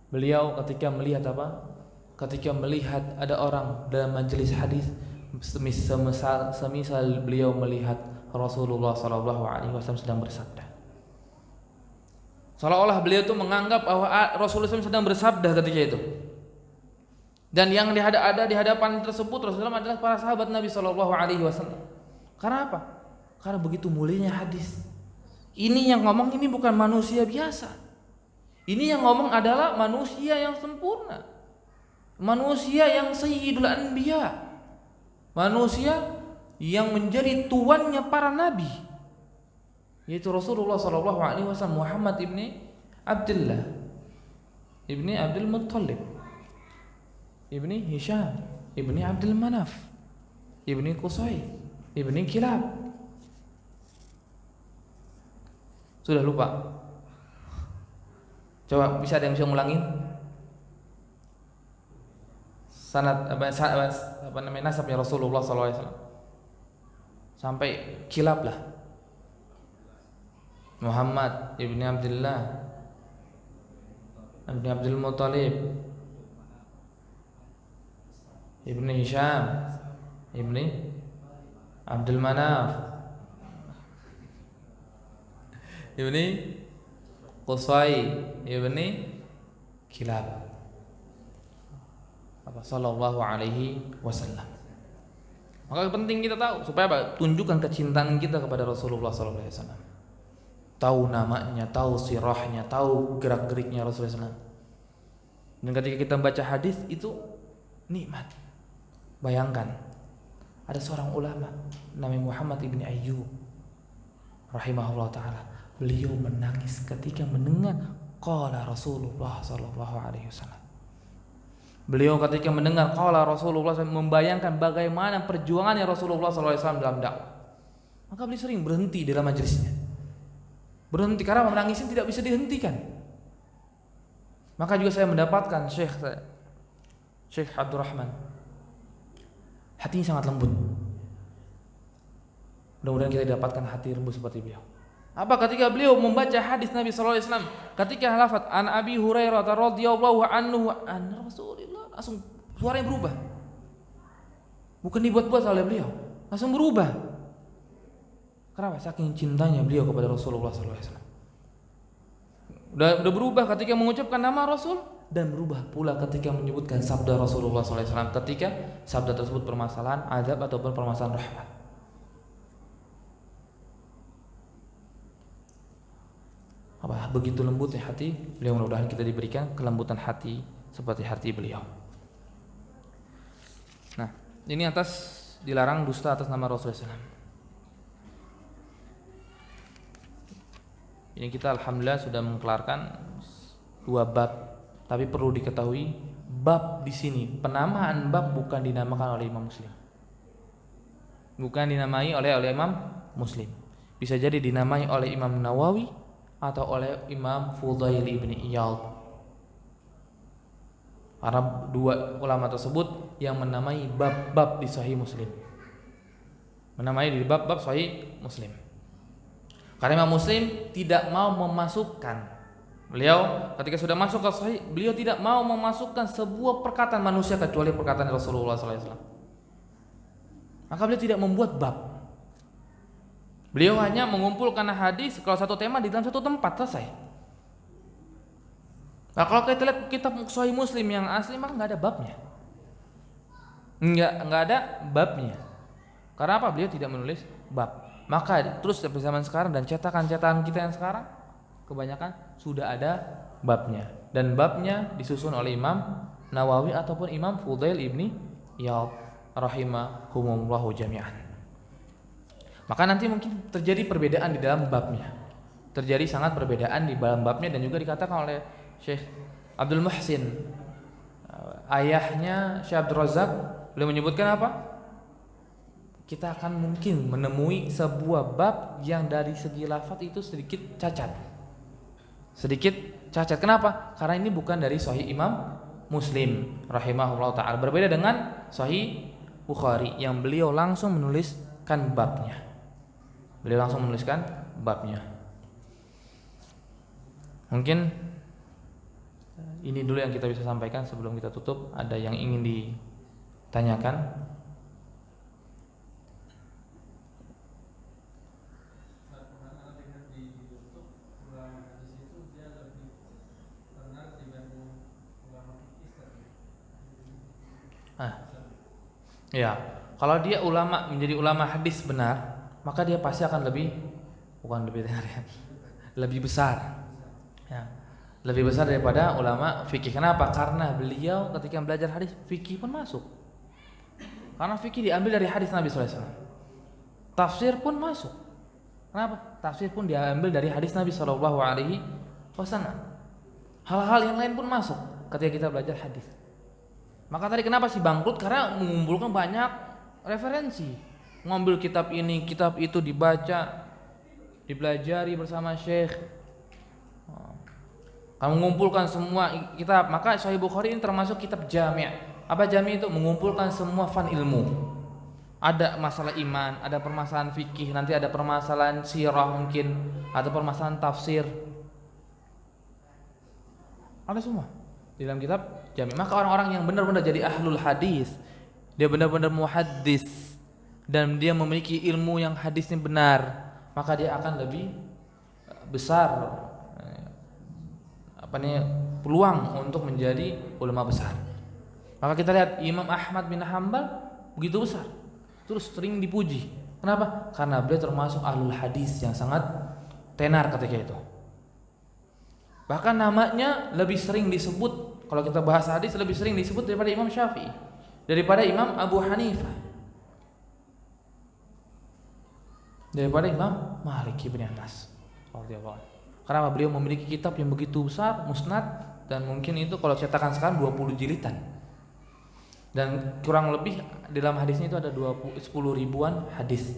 beliau ketika melihat ada orang dalam majelis hadis, semisal beliau melihat Rasulullah Sallallahu Alaihi Wasallam sedang bersabda, seolah-olah beliau itu menganggap bahwa Rasulullah SAW sedang bersabda ketika itu. Dan yang ada di hadapan tersebut Rasulullah adalah para sahabat Nabi Shallallahu Alaihi Wasallam. Karena apa? Karena begitu mulianya hadis. Ini yang ngomong ini bukan manusia biasa. Ini yang ngomong adalah manusia yang sempurna, manusia yang sayyidul anbiya, manusia yang menjadi tuannya para nabi, yaitu Rasulullah Shallallahu Alaihi Wasallam, Muhammad ibni Abdullah ibni Abdul Muttalib ibni Hisham ibni Abdul Manaf ibni Qusay ibni Kilab. Sudah lupa? Coba bisa ada yang bisa ngulangin? Sanad apa namanya nasabnya Rasulullah SAW sampai Kilab lah. Muhammad ibni Abdullah ibni Abdul Muttalib ibni Hisham ibni Abdul Manaf ibni Qusay ibni Kilab. Apa sallallahu alaihi wasallam. Maka penting kita tahu supaya apa? Tunjukkan kecintaan kita kepada Rasulullah sallallahu alaihi wasallam. Tahu namanya, tahu sirahnya, tahu gerak-geriknya Rasulullah SAW. Dan ketika kita baca hadis itu nikmat. Bayangkan ada seorang ulama namanya Muhammad ibni Ayyub rahimahullah taala. Beliau menangis ketika mendengar qala Rasulullah sallallahu alaihi wasallam. Beliau ketika mendengar qala Rasulullah membayangkan bagaimana perjuangannya Rasulullah sallallahu alaihi wasallam dalam dakwah. Maka beliau sering berhenti dalam majelisnya. Berhenti karena menangisnya tidak bisa dihentikan. Maka juga saya mendapatkan Syekh Abdurrahman. Hatinya sangat lembut. Mudah-mudahan kita dapatkan hati lembut seperti beliau. Apa ketika beliau membaca hadis Nabi sallallahu alaihi wasallam, ketika lafaz an Abi Hurairah radhiyallahu anhu an Rasulillah, langsung suaranya berubah. Bukan dibuat-buat oleh beliau, langsung berubah. Kenapa? Saking cintanya beliau kepada Rasulullah sallallahu alaihi wasallam. Udah berubah ketika mengucapkan nama Rasul dan berubah pula ketika menyebutkan sabda Rasulullah sallallahu alaihi wasallam ketika sabda tersebut permasalahan azab ataupun permasalahan rahmat. Apa begitu lembutnya hati beliau, mudah-mudahan kita diberikan kelembutan hati seperti hati beliau. Nah, ini atas dilarang dusta atas nama Rasulullah SAW. Ini kita alhamdulillah sudah mengkelarkan 2 bab, tapi perlu diketahui bab di sini penamaan bab bukan dinamakan oleh Imam Muslim. Bukan dinamai oleh Imam Muslim. Bisa jadi dinamai oleh Imam Nawawi atau oleh Imam Fudail ibn Iyad. Karena 2 ulama tersebut yang menamai bab-bab di Sahih Muslim, menamai di bab-bab Sahih Muslim. Karena Imam Muslim tidak mau memasukkan, beliau ketika sudah masuk ke Sahih, beliau tidak mau memasukkan sebuah perkataan manusia kecuali perkataan Rasulullah SAW. Maka beliau tidak membuat bab. Beliau hanya mengumpulkan hadis kalau satu tema di dalam satu tempat, selesai. Nah, kalau kita lihat kitab Sahih Muslim yang asli maka nggak ada babnya, nggak ada babnya. Karena apa? Beliau tidak menulis bab. Maka terus sampai zaman sekarang dan cetakan-cetakan kita yang sekarang kebanyakan sudah ada babnya, dan babnya disusun oleh Imam Nawawi ataupun Imam Fudail ibni Iyad rahimahumullahu jami'an. Maka nanti mungkin terjadi perbedaan di dalam babnya, terjadi sangat perbedaan di dalam babnya, dan juga dikatakan oleh Syekh Abdul Muhsin, ayahnya Syekh Abdul Razak, beliau menyebutkan apa? Kita akan mungkin menemui sebuah bab yang dari segi lafaz itu sedikit cacat. Sedikit cacat. Kenapa? Karena ini bukan dari Sahih Imam Muslim rahimahullah ta'ala. Berbeda dengan Sahih Bukhari yang beliau langsung menuliskan babnya. Beliau langsung menuliskan babnya. Mungkin ini dulu yang kita bisa sampaikan sebelum kita tutup. Ada yang ingin ditanyakan? Ya, kalau dia ulama menjadi ulama hadis benar, maka dia pasti akan bukan lebih benar ya, lebih besar. Ya, lebih besar daripada ulama fikih. Kenapa? Karena beliau ketika belajar hadis, fikih pun masuk. Karena fikih diambil dari hadis Nabi sallallahu alaihi wasallam. Tafsir pun masuk. Kenapa? Tafsir pun diambil dari hadis Nabi sallallahu alaihi wasallam. Hal-hal yang lain pun masuk ketika kita belajar hadis. Maka tadi kenapa sih bangkrut? Karena mengumpulkan banyak referensi. Mengambil kitab ini, kitab itu dibaca, dipelajari bersama syekh. Kamu mengumpulkan semua kitab. Maka Sahih Bukhari ini termasuk kitab jami'. Apa jami' itu? Mengumpulkan semua fan ilmu. Ada masalah iman, ada permasalahan fikih, nanti ada permasalahan sirah mungkin, ada permasalahan tafsir. Ada semua di dalam kitab jami'. Maka orang-orang yang benar-benar jadi ahlul hadis, dia benar-benar muhaddis dan dia memiliki ilmu yang hadisnya benar, maka dia akan lebih besar peluang untuk menjadi ulama besar. Maka kita lihat Imam Ahmad bin Hanbal begitu besar, terus sering dipuji. Kenapa? Karena beliau termasuk ahlul hadis yang sangat tenar ketika itu. Bahkan namanya lebih sering disebut, kalau kita bahas hadis lebih sering disebut daripada Imam Syafi'i, daripada Imam Abu Hanifah, daripada Imam Malik bin Anas radhiyallahu anhu. Karena beliau memiliki kitab yang begitu besar, musnad, dan mungkin itu kalau cetakan sekarang 20 jilidan. Dan kurang lebih dalam hadisnya itu ada 10 ribuan hadis.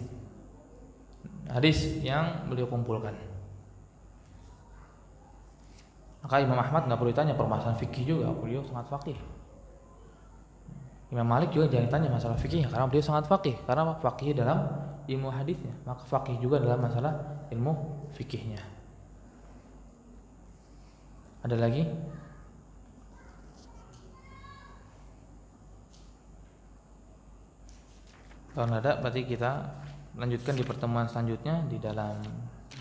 Hadis yang beliau kumpulkan. Maka Imam Ahmad enggak perlu ditanya permasalahan fikih juga, beliau sangat faqih. Imam Malik juga jangan ditanya masalah fikihnya karena beliau sangat faqih. Karena faqih dalam ilmu hadisnya, maka faqih juga dalam masalah ilmu fikihnya. Ada lagi? Kalau ada, berarti kita lanjutkan di pertemuan selanjutnya di dalam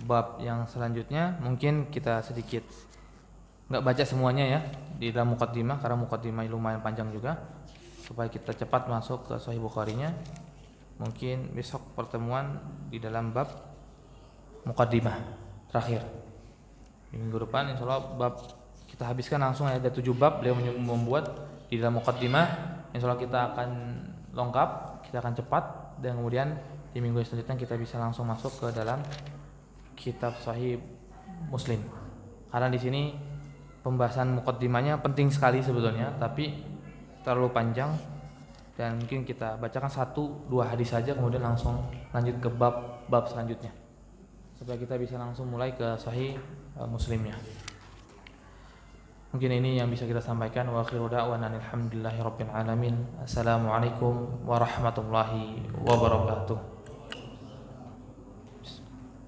bab yang selanjutnya. Mungkin kita sedikit nggak baca semuanya ya di dalam muqaddimah karena muqaddimah lumayan panjang juga, supaya kita cepat masuk ke Sahih Bukhari-nya. Mungkin besok pertemuan di dalam bab muqaddimah terakhir. Di minggu depan insyaallah bab kita habiskan langsung, ada 7 bab beliau membuat di dalam muqaddimah. Insyaallah kita akan lengkap, kita akan cepat, dan kemudian di minggu selanjutnya kita bisa langsung masuk ke dalam kitab Sahih Muslim. Karena di sini pembahasan muqaddimahnya penting sekali sebetulnya, tapi terlalu panjang dan mungkin kita bacakan 1-2 hadis saja kemudian langsung lanjut ke bab selanjutnya supaya kita bisa langsung mulai ke Sahih Muslimnya. Mungkin ini yang bisa kita sampaikan. Wa akhiru da'wana alhamdulillahirabbil alamin. Assalamualaikum warahmatullahi wabarakatuh.